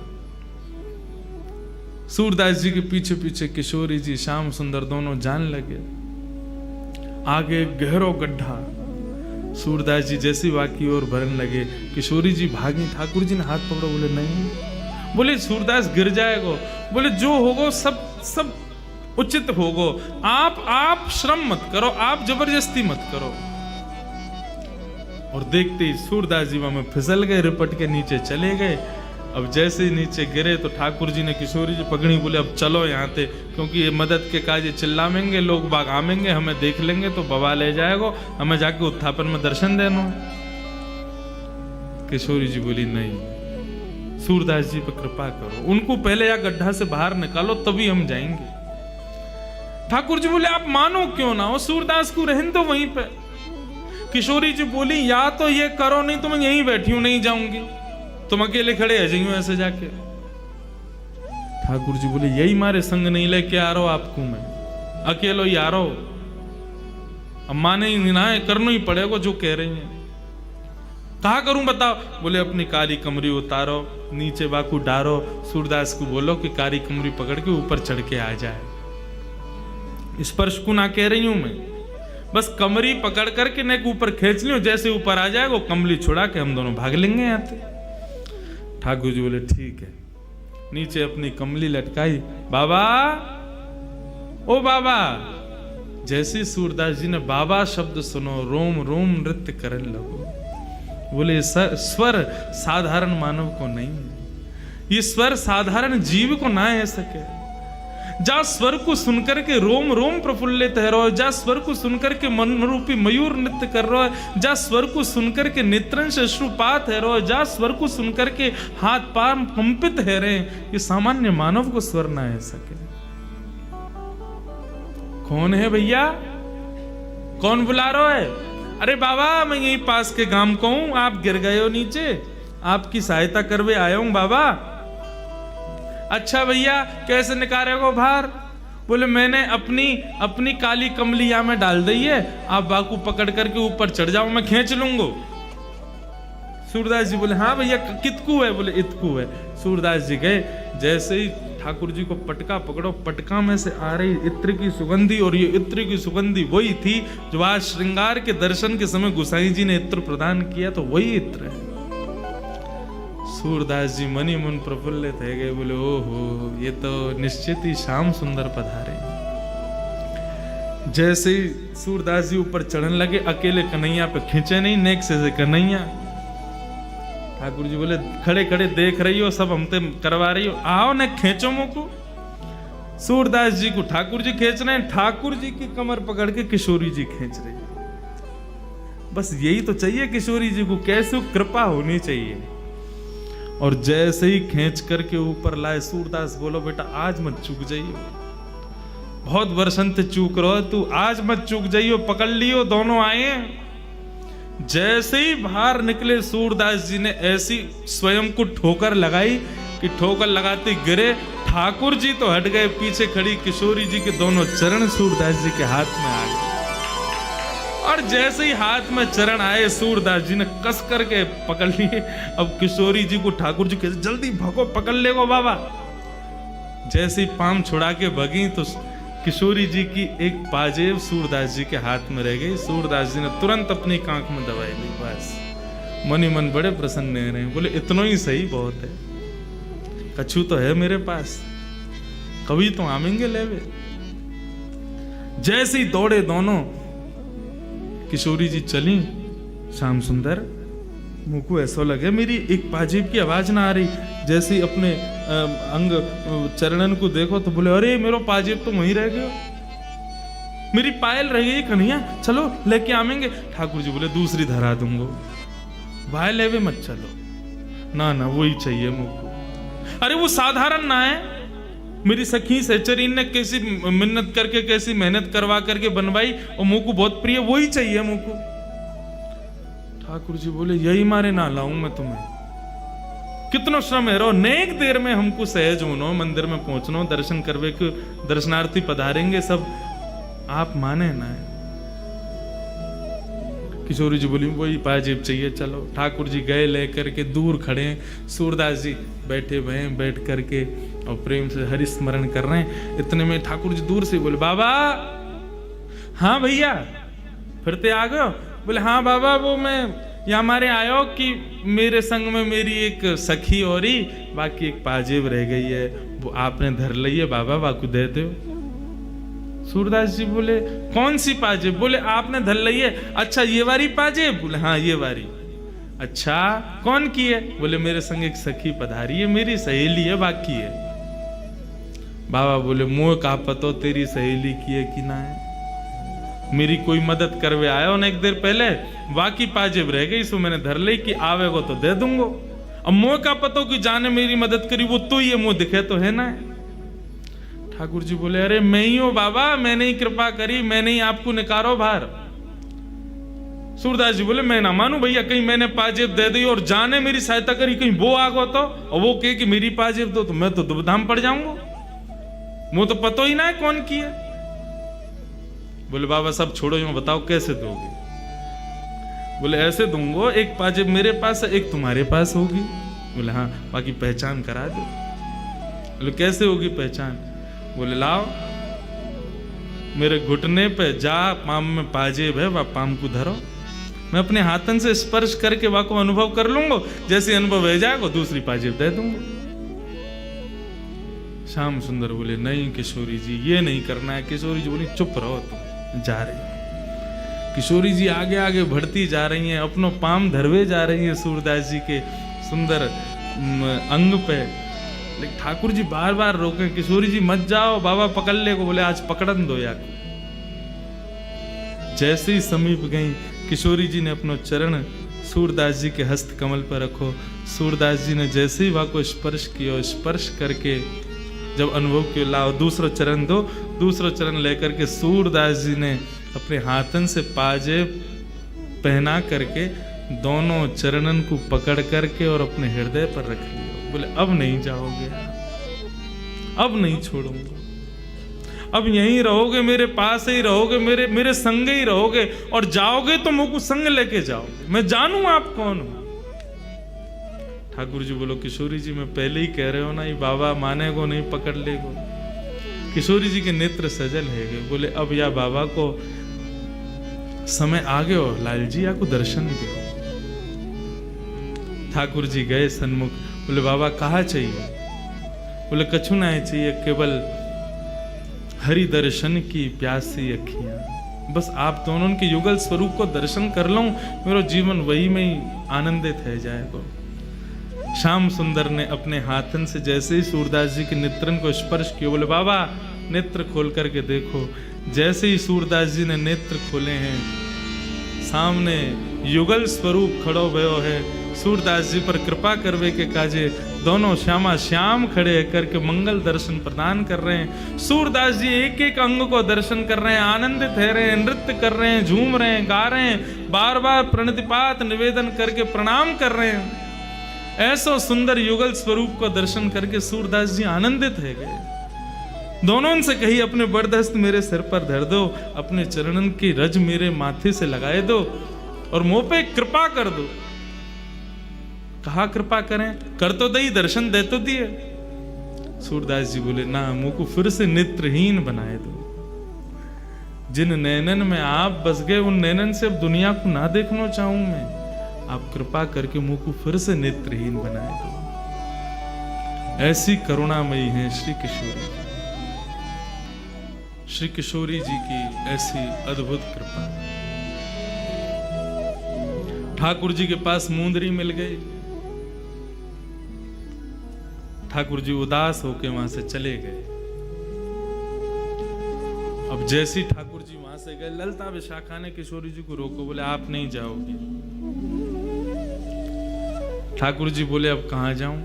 सूरदास जी के पीछे पीछे किशोरी जी श्याम सुंदर दोनों जान लगे। आगे गहरो गड्ढा, सूरदास जी जैसी वाकी और भरने लगे, किशोरी जी भागी, ठाकुर जी ने हाथ पकड़ा, बोले नहीं, बोले सूरदास गिर जाएगो, बोले जो होगो सब उचित होगो, आप श्रम मत करो, आप जबरदस्ती मत करो। और देखते ही सूरदास जी वहां फिसल गए, रिपट के नीचे चले गए। अब जैसे ही नीचे गिरे तो ठाकुर जी ने किशोरी जी पकड़ी, बोले अब चलो यहाँ से, क्योंकि ये मदद के काज चिल्लाएंगे, लोग बाग आमेंगे, हमें देख लेंगे तो बवा ले जाएगा, हमें जाके उत्थापन में दर्शन देना। किशोरी जी बोली नहीं, सूरदास जी पर कृपा करो, उनको पहले या गड्ढा से बाहर निकालो तभी हम जाएंगे। ठाकुर जी बोले आप मानो क्यों ना हो, सूरदास को रहने दो वहीं पे। किशोरी जी बोली या तो ये करो, नहीं तो मैं यहीं बैठी हूं, नहीं जाऊंगी, तुम अकेले खड़े है जाइयो ऐसे जाके। ठाकुर जी बोले यही मारे संग नहीं लेके आ रहा हूं आपको, मैं अकेलो ही आ रहा हूं, अब माने ही ना है, करना ही पड़ेगा जो कह रही हैं। कहा करूं बताओ, बोले अपनी काली कमरी उतारो, नीचे बाकू डारो, सूरदास को बोलो कि काली कमरी पकड़ के ऊपर चढ़ के आ जाए। स्पर्श को ना कह रही हूं मैं, बस कमरी पकड़ करके नेक ऊपर खींच लियो, जैसे ऊपर आ जाएगा कमली छुड़ा के हम दोनों भाग लेंगे यहाँ से। ठाकुर जी बोले ठीक है, नीचे अपनी कमली लटकाई, बाबा ओ बाबा। जैसे सूरदास जी ने बाबा शब्द सुनो, रोम रोम नृत्य करने लगो। बोले स्वर साधारण मानव को नहीं, ये स्वर साधारण जीव को ना है सके। जा स्वर को सुनकर के रोम रोम प्रफुल्लित है रहो, जा स्वर को सुनकर के मन रूपी मयूर नृत्य कर रहा है, जा स्वर को सुनकर के नेत्रन से अश्रुपात है रहो, जा स्वर को सुनकर के हाथ पांव कंपित है रहे। ये सामान्य मानव को स्वर ना है सके। कौन है भैया, कौन बुला रहा है? अरे बाबा मैं यही पास के गांव को हूं, आप गिर गए हो नीचे, आपकी सहायता करवे आया हूं बाबा। अच्छा भैया कैसे निकालेगो बाहर? बोले मैंने अपनी काली कमली यहाँ में डाल दी है, आप बाकू पकड़ करके ऊपर चढ़ जाओ, मैं खींच लूंगा। सूरदास जी बोले हाँ भैया कितकू है? बोले इतकू है। सूरदास जी गए, जैसे ही ठाकुर जी को पटका पकड़ो, पटका में से आ रही इत्र की सुगंधी, और ये इत्र की सुगंधी वही थी जो आज श्रृंगार के दर्शन के समय गोसाई जी ने इत्र प्रदान किया, तो वही इत्र है। सूरदास जी मनी मन प्रफुल्लित हो गए, बोले ओहो ये तो निश्चित ही श्याम सुंदर पधारे। जैसे ही सूरदास जी ऊपर चढ़ने लगे, अकेले कन्हैया पे खींचे नहीं, नेक से कन्हैया। ठाकुर जी बोले खड़े खड़े देख रही हो, सब हमसे करवा रही हो, आओ न खींचो मुझको। सूरदास जी को ठाकुर जी खींच रहे हैं, ठाकुर जी की कमर पकड़ के किशोरी जी खींच रही है। बस यही तो चाहिए किशोरी जी को, कैसे कृपा होनी चाहिए। और जैसे ही खींच करके ऊपर लाए, सूरदास बोलो बेटा आज मत चूक जाइयो, बहुत वर्षन से चूक रहो तू, आज मत चूक जाइयो, पकड़ लियो। दोनों आए, जैसे ही बाहर निकले सूरदास जी ने ऐसी स्वयं को ठोकर लगाई कि ठोकर लगाते गिरे। ठाकुर जी तो हट गए, पीछे खड़ी किशोरी जी के दोनों चरण सूरदास जी के हाथ में आ गए। और जैसे ही हाथ में चरण आए, सूरदास जी ने कस करके पकड़ लिए। अब किशोरी जी को ठाकुर जी कहते जल्दी भगो, पकड़ ले गो बाबा। जैसे ही पाम छुड़ा के भगी तो किशोरी जी की एक पाजेब सूरदास जी के हाथ में रह गई। सूरदास जी ने तुरंत अपनी कांख में दवाई ली। बस मनी मन बड़े प्रसन्न रहे, बोले इतना ही सही बहुत है, कछु तो है मेरे पास, कभी तो आमेंगे लेवे। जैसे ही दौड़े दोनों, किशोरी जी चली, श्याम सुंदर मुझको ऐसा लगे मेरी एक पाजेब की आवाज ना आ रही। जैसे ही अपने अंग चरणन को देखो तो बोले अरे मेरा पाजेब तो वहीं रह गया, मेरी पायल रह गई कन्हैया, चलो लेके आवेंगे। ठाकुर जी बोले दूसरी धरा दूंगो, भाई लेवे मत चलो, ना ना वही चाहिए मुझको। अरे वो साधारण ना है, मेरी सखी सहचरीन ने कैसी मिन्नत करके कैसी मेहनत करवा करके बनवाई, और मुझको बहुत प्रिय, वही चाहिए मुझको। ठाकुर जी बोले यही मारे ना लाऊं मैं तुम्हें, कितना श्रम है रो, नेक देर में हमको सहज होनो, मंदिर में पहुंचनो, दर्शन करवे के दर्शनार्थी पधारेंगे सब, आप माने ना। किशोरी जी बोली वही पाजेब चाहिए, चलो। ठाकुर जी गए लेकर के, दूर खड़े हैं सूरदास जी बैठे हुए हैं, बैठ करके और प्रेम से हरि स्मरण कर रहे हैं। इतने में ठाकुर जी दूर से बोले बाबा। हाँ भैया फिरते आ गए? बोले हाँ बाबा, वो मैं यहाँ हमारे आयो कि मेरे संग में मेरी एक सखी और ही, बाकी एक पाजेब रह गई है, वो आपने धर ली है बाबा, बाकू दे दो। सूरदास जी बोले कौन सी पाजेब? बोले आपने धर ली है। अच्छा ये वाली पाजेब? बोले हाँ ये वाली। अच्छा कौन की है? बोले मेरे संग एक सखी पधारी है, मेरी सहेली है, बाकी है। बाबा बोले मुँह का पतो तेरी सहेली की है कि ना है, मेरी कोई मदद करवे आयो ना एक देर पहले, बाकी पाजेब रह गई, सो मैंने धर ली कि आवेगो तो दे दूंगो। अब मुँह का पतो कि जाने मेरी मदद करी, वो तो ये मुँह दिखे तो है ना। ठाकुर जी बोले अरे मैं ही हूं बाबा, मैंने ही कृपा करी, मैंने ही आपको निकारो बाहर। सूरदास जी बोले मैं ना मानू भैया, कहीं मैंने पाजेब दे दी और जाने मेरी सहायता करी, कहीं वो आगो तो और वो कहे कि मेरी पाजेब दो, तो मैं तो दुबधाम पड़ जाऊंगा, मुझे तो पता ही ना है कौन की है। बोले बाबा सब छोड़ो, यूं बताओ कैसे दोगे? बोले ऐसे दूंगो, एक पाजेब मेरे पास है, एक तुम्हारे पास होगी। बोले हाँ, बाकी पहचान करा दो। बोले कैसे होगी पहचान? बोले लाओ मेरे घुटने पे जा, पाम में पाजेब है, वह पाम को धरो, मैं अपने हाथन से स्पर्श करके वह को अनुभव कर लूंगा, जैसे अनुभव हो जाएगा दूसरी पाजेब दे दूंगा। श्याम सुंदर बोले नहीं किशोरी जी ये नहीं करना है। किशोरी जी बोली चुप रहो, तुम जा रही। किशोरी जी आगे आगे बढ़ती जा रही हैं, अपनो पाम धरवे जा रही है सूरदास जी के सुंदर अंग पे, लेकिन ठाकुर जी बार बार रोके, किशोरी जी मत जाओ, बाबा पकड़ ले को। बोले आज पकड़न दो यार। जैसे ही समीप गई, किशोरी जी ने अपना चरण सूरदास जी के हस्त कमल पर रखो। सूरदास जी ने जैसे ही वह को स्पर्श किया, स्पर्श करके जब अनुभव किया, लाओ दूसरा चरण दो। दूसरा चरण लेकर के सूरदास जी ने अपने हाथन से पाजेब पहना करके दोनों चरणन को पकड़ करके और अपने हृदय पर रख लिया। बोले अब नहीं जाओगे, अब नहीं छोड़ूंगा, अब यहीं रहोगे, मेरे पास ही रहोगे, मेरे संग ही रहोगे, और जाओगे तो मुझको संग लेके जाओगे, मैं जानू आप कौन हो। ठाकुर जी बोलो किशोरी जी मैं पहले ही कह रहे हो ना, ये बाबा माने को नहीं पकड़ ले को। किशोरी जी के नेत्र सजल है गए। बोले अब या बाबा को समय आ गयो, लाल जी आपको दर्शन दो। ठाकुर जी गए सन्मुख। बोले बाबा कहा चाहिए? बोले कछु नहीं चाहिए, केवल हरि दर्शन की प्यासी अखियां। बस आप दोनों के युगल स्वरूप को दर्शन कर लूं, मेरा जीवन वही में ही आनंदित है जाएगा। श्याम सुंदर ने अपने हाथन से जैसे ही सूरदास जी के नेत्रन को स्पर्श किया, बोले बाबा नेत्र खोल करके देखो। जैसे ही सूरदास जी ने नेत्र खोले हैं, सामने युगल स्वरूप खड़ो भयो है। सूरदास जी पर कृपा करवे के काजे दोनों श्यामा श्याम खड़े करके मंगल दर्शन प्रदान कर रहे हैं। सूरदास जी एक एक अंग को दर्शन कर रहे हैं, आनंदित है रहे हैं, नृत्य कर रहे हैं, झूम रहे हैं, गा रहे हैं, बार बार प्रणतिपात निवेदन करके प्रणाम कर रहे हैं। ऐसा सुंदर युगल स्वरूप को दर्शन करके सूरदास जी आनंदित है गए। दोनों से कही अपने बरदस्त मेरे सिर पर धर दो, अपने चरणन की रज मेरे माथे से लगाए दो और मुंह पे कृपा कर दो। कहा कृपा करें? कर तो दई, दर्शन दे तो दिए। सूरदास जी बोले ना, मुंह को फिर से नेत्रहीन बनाए दो। जिन नैनन में आप बस गए उन नैनन से अब दुनिया को ना देखना चाहूं मैं। आप कृपा करके मुंह को फिर से नेत्रहीन बनाए दो। ऐसी करुणामयी हैं श्री किशोरी। श्री किशोरी जी की ऐसी अद्भुत कृपा। ठाकुर जी के पास मुंदरी मिल गई। ठाकुर जी उदास होके वहां से चले गए। अब जैसी ठाकुर जी वहां से गए, ललता विशाखा ने किशोरी जी को रोको। बोले आप नहीं जाओगे। ठाकुर जी बोले अब कहां जाऊं?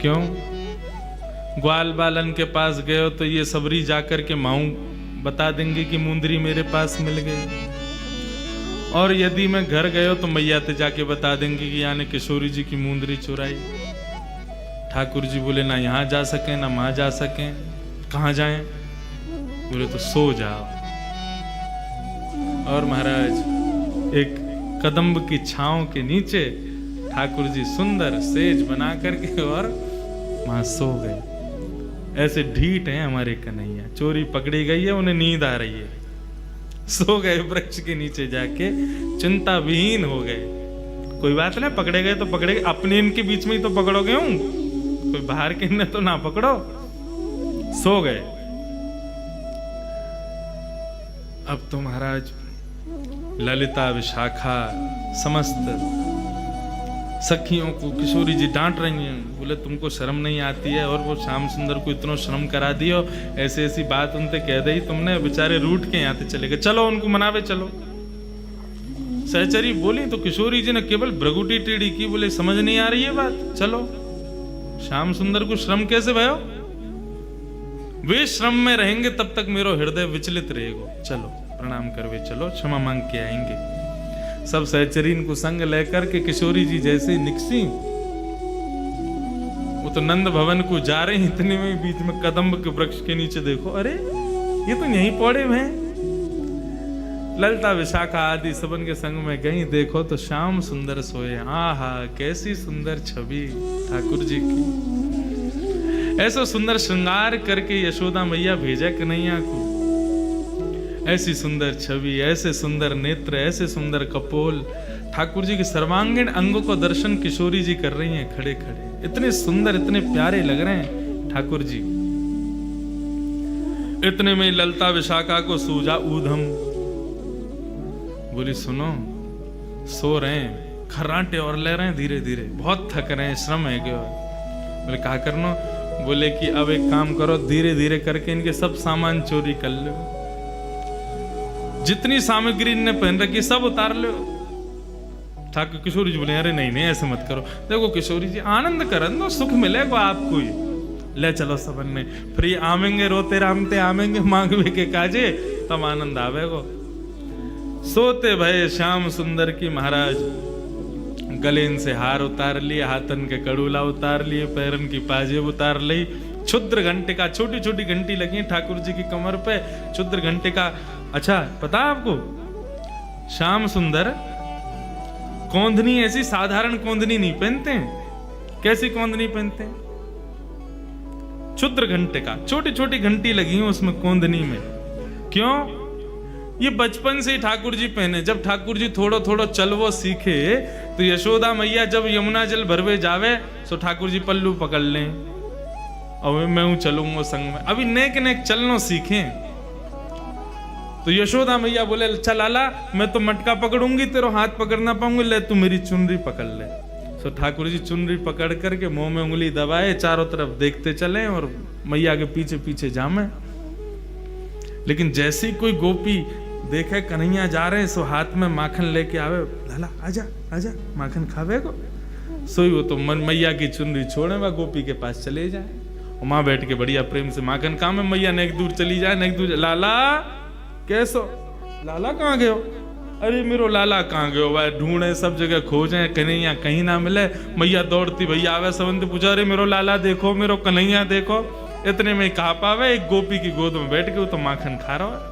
क्यों? ग्वाल बालन के पास गए हो तो ये सबरी जाकर के माऊ बता देंगे कि मुंदरी मेरे पास मिल गई, और यदि मैं घर गए तो मैया ते जाके बता देंगे कि यानी किशोरी जी की मुंदरी चुराई। ठाकुर जी बोले ना यहाँ जा सके ना वहां जा सके, कहाँ जाएं? बोले तो सो जाओ। और महाराज एक कदम्ब की छांव के नीचे ठाकुर जी सुंदर सेज बना करके और वहां सो गए। ऐसे ढीठ हैं हमारे कन्हैया। चोरी पकड़ी गई है, उन्हें नींद आ रही है, सो गए वृक्ष के नीचे जाके, चिंता विहीन हो गए। कोई बात नहीं, पकड़े गए तो पकड़े गए, अपने इनके बीच में ही तो पकड़ोगे हूं, कोई बाहर के ने तो ना पकड़ो। सो गए। अब तो महाराज ललिता विशाखा समस्त सखियों को किशोरी जी डांट रही हैं। बोले तुमको शर्म नहीं आती है? और वो श्याम सुंदर को इतना श्रम करा दियो, ऐसी ऐसी बात उनसे कह दी तुमने, बेचारे रूठ के यहाँ से चले गए। चलो उनको मनावे चलो। सहचरी बोली तो किशोरी जी ने केवल भ्रगुटी टेढ़ी की। बोले समझ नहीं आ रही है बात, चलो। श्याम सुंदर को श्रम कैसे भयो? वे श्रम में रहेंगे तब तक मेरा हृदय विचलित रहेगा। चलो प्रणाम करवे चलो, क्षमा मांग के आएंगे। सब सहचरीन को संग लेकर के किशोरी जी जैसे निकसी, वो तो नंद भवन को जा रहे हैं, इतने में बीच में कदम्ब के वृक्ष के नीचे देखो, अरे ये तो यहीं पौड़े में हैं। ललिता विशाखा आदि सबन के संग में गई, देखो तो श्याम सुंदर सोए। आहा कैसी सुंदर छवि ठाकुर जी की। ऐसा सुंदर श्रृंगार करके यशोदा मैया भेजा कन्हैया को। ऐसी सुंदर छवि, ऐसे सुंदर नेत्र, ऐसे सुंदर कपोल, ठाकुर जी के सर्वांगीण अंगों को दर्शन किशोरी जी कर रही हैं खड़े खड़े। इतने सुंदर, इतने प्यारे लग रहे हैं ठाकुर जी। इतने में ललिता विशाखा को सूझा ऊधम। बोली सुनो, सो रहे हैं, खर्राटे और ले रहे हैं धीरे धीरे, बहुत थक रहे हैं, श्रम है क्या? बोले कहा करनो? बोले कि अब एक काम करो, धीरे धीरे करके इनके सब सामान चोरी कर लो, जितनी सामग्री इनने पहन रखी सब उतार लो। ठाकुर किशोरी जी बोले अरे नहीं नहीं ऐसे मत करो। देखो किशोरी जी आनंद करन दो, सुख मिलेगा आपको ही। ले चलो सबन ने, फिर आवेंगे रोते रामते आवेंगे, मांगवे के काजे, तब आनंद आवेगो। सोते भय श्याम सुंदर की महाराज गलेन से हार उतार लिए, हाथन के कड़ूला उतार लिए, पैरन की पाजेब उतार ली। क्षुद्र घंटे का, छोटी छोटी घंटी लगी ठाकुर जी की कमर पे, क्षुद्र घंटे का। अच्छा पता आपको, श्याम सुंदर कौंधनी ऐसी साधारण कौंधनी नहीं पहनते हैं। कैसी कौंधनी पहनते हैं? क्षुद्र घंटे का, छोटी छोटी घंटी लगी है उसमें कौंधनी में। क्यों? ये बचपन से ही ठाकुर जी पहने। जब ठाकुर जी थोड़ा थोड़ा चलवो सीखे तो यशोदा मैया जब यमुना जल भरवे जावे तो ठाकुर जी पल्लू पकड़ लें और मैं हूं चलूंगा संग में। अभी नेक नेक चलनो सीखे तो यशोदा मैया बोले चल आला, मैं तो मटका पकड़ूंगी, तेरा हाथ पकड़ ना पाऊंगी, ले तू मेरी चुनरी पकड़ ले। तो ठाकुर जी चुनरी पकड़ करके मुंह में उंगली दबाए, चारों तरफ देखते चले और मैया के पीछे पीछे जामे। लेकिन जैसी कोई गोपी देखे कन्हैया जा रहे हैं सो हाथ में माखन लेके आवे, लाला आजा आजा माखन खावे को, सोई वो तो मन मैया की चुनरी छोड़े वह गोपी के पास चले जाए और माँ बैठ के बढ़िया प्रेम से माखन खा में मैया ने एक दूर चली जाए, ने एक दूर, लाला कैसो, लाला कहाँ गए हो? अरे मेरो लाला कहाँ गए हो? भाई ढूंढे सब जगह खोजे, कन्हैया कहीं ना मिले। मैया दौड़ती भैया आवे, सबंत पूछा अरे मेरो लाला देखो, मेरो कन्हैया देखो। इतने में कहा पावे एक गोपी की गोद में बैठ के वो तो माखन खा रहा है।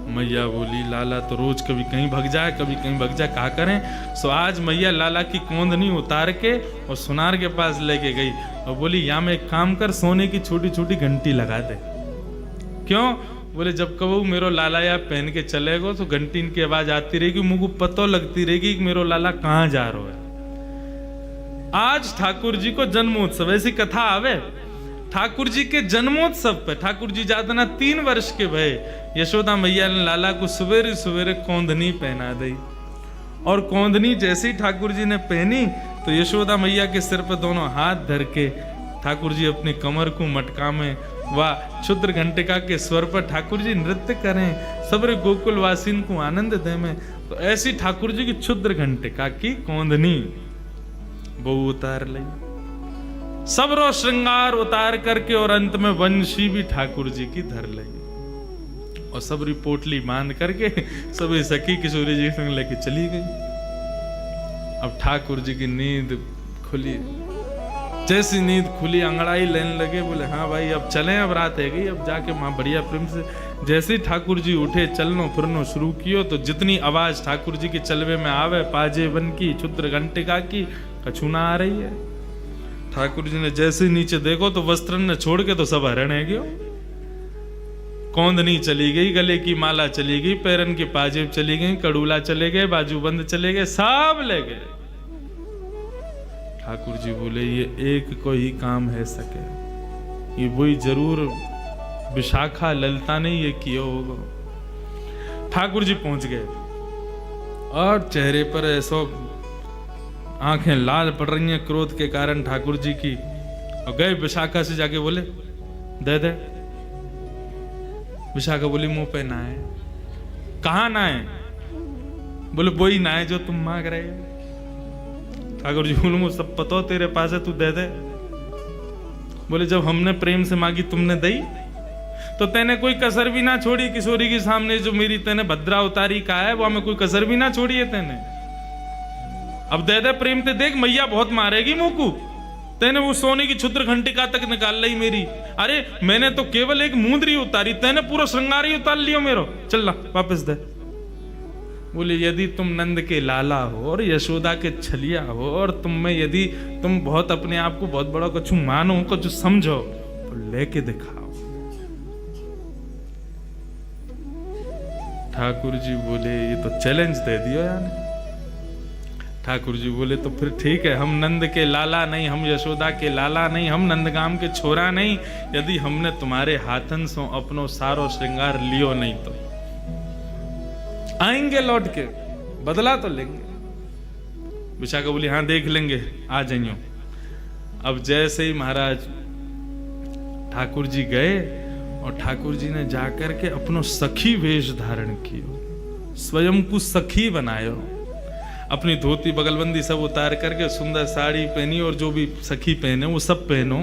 मैया बोली लाला तो रोज कभी कहीं भग जाए कभी कहीं भग जाए, कहा करें। सो आज मैया लाला की कौंधनी उतार के और सुनार के पास लेके गई और बोली या में एक काम कर, सोने की छोटी छोटी घंटी लगा दे। क्यों? बोले जब कबू मेरो लाला या पहन के चलेगो तो घंटी इनकी आवाज आती रहेगी, मुझको पतो लगती रहेगी कि मेरो लाला कहाँ जा रहा है। आज ठाकुर जी को जन्मोत्सव, ऐसी कथा आवे ठाकुर जी के जन्मोत्सव पे। ठाकुर जी ज्यादा ना 3 वर्ष के भय, यशोदा मैया ने लाला को सवेरे सवेरे कौंधनी पहना दी। और कौंधनी जैसे ही ठाकुर जी ने पहनी तो यशोदा मैया के सिर पर दोनों हाथ धर के ठाकुर जी अपनी कमर को मटका में व क्षुद्र घंटिका के स्वर पर ठाकुर जी नृत्य करें, सबरे गोकुल वासीन को आनंद दे में। तो ऐसी ठाकुर जी की क्षुद्र घंटिका की कौंधनी वो उतार ली, सबरो श्रृंगार उतार करके और अंत में वंशी भी ठाकुर जी की धर ली और सबरी पोटली बांध करके सभी सखी किशोरी जी संग लेके चली गई। अब ठाकुर जी की नींद खुली, जैसी नींद खुली अंगड़ाई लेने लगे, बोले हाँ भाई अब चलें, अब रात है गई, अब जाके माँ बढ़िया प्रेम से। जैसे ठाकुर जी उठे चलनो फिरनो शुरू कियो तो जितनी आवाज ठाकुर जी के चलवे में आवे, पाजे बन की क्षुद्र घंटिका की, कछु ना आ रही है। ठाकुर जी ने जैसे नीचे देखो तो वस्त्र ने छोड़ के तो सब हरण है गयो। कौंधनी चली गई, गले की माला चली गई, पैरन की पाजेब चली गई, कड़ूला चले गए, बाजूबंद चले गए, सब ले गए। ठाकुर जी बोले ये एक को ही काम है सके, ये वही जरूर विशाखा ललिता ने ये किया होगा। ठाकुर जी पहुंच गए और चेहरे पर ऐसा आंखें लाल पड़ रही हैं क्रोध के कारण ठाकुर जी की, और गए विशाखा से जाके बोले दे दे। विशाखा बोली मुंह पे ना है। कहाँ ना है? बोले वही ना है जो तुम मांग रहे हो। ठाकुर जी बोले मुझे सब पता हो तेरे पास है, तू दे दे। बोले जब हमने प्रेम से मांगी तुमने दी, तो तेने कोई कसर भी ना छोड़ी किशोरी के सामने, जो मेरी तेने भद्रा उतारी का है वो हमें कोई कसर भी ना छोड़ी है तेने। अब दे दे प्रेम ते, देख मैया बहुत मारेगी मुंह को, तेने वो सोने की क्षुद्र घंटिका तक निकाल ली मेरी। अरे मैंने तो केवल एक मुंदरी उतारी, तेने पूरा श्रृंगार ही उतार लियो मेरो, चल ला वापस दे। बोले यदि तुम नंद के लाला हो और यशोदा के छलिया हो और तुम में यदि तुम बहुत अपने आप को बहुत बड़ा कुछ मानो, कुछ समझो, तो लेके दिखाओ। ठाकुर जी बोले ये तो चैलेंज दे दियो यार। ठाकुर जी बोले तो फिर ठीक है, हम नंद के लाला नहीं, हम यशोदा के लाला नहीं, हम नंदगाम के छोरा नहीं, यदि हमने तुम्हारे हाथन से अपनो सारो श्रृंगार लियो नहीं तो आएंगे लौट के, बदला तो लेंगे। विशाखा बोली हाँ देख लेंगे, आ जाइयो। अब जैसे ही महाराज ठाकुर जी गए और ठाकुर जी ने जाकर के अपनो सखी वेश धारण कियो, स्वयं को सखी बनायो, अपनी धोती बगलबंदी सब उतार करके सुंदर साड़ी पहनी और जो भी सखी पहने वो सब पहनो,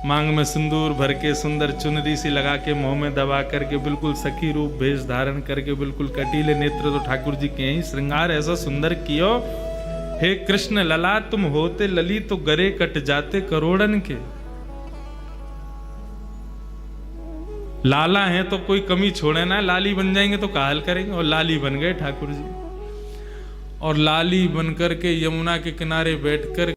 मांग में सिंदूर भर के सुंदर चुनरी सी लगा के मुंह में दबा करके बिल्कुल सखी रूप भेष धारण करके बिल्कुल कटीले नेत्र तो ठाकुर जी के ही श्रृंगार ऐसा सुंदर कियो। हे कृष्ण लला तुम होते लली तो गरे कट जाते करोड़न के। लाला हैं तो कोई कमी छोड़े ना, लाली बन जाएंगे तो काहल करेंगे, और लाली बन गए ठाकुर जी। और लाली बनकर के यमुना के किनारे बैठ कर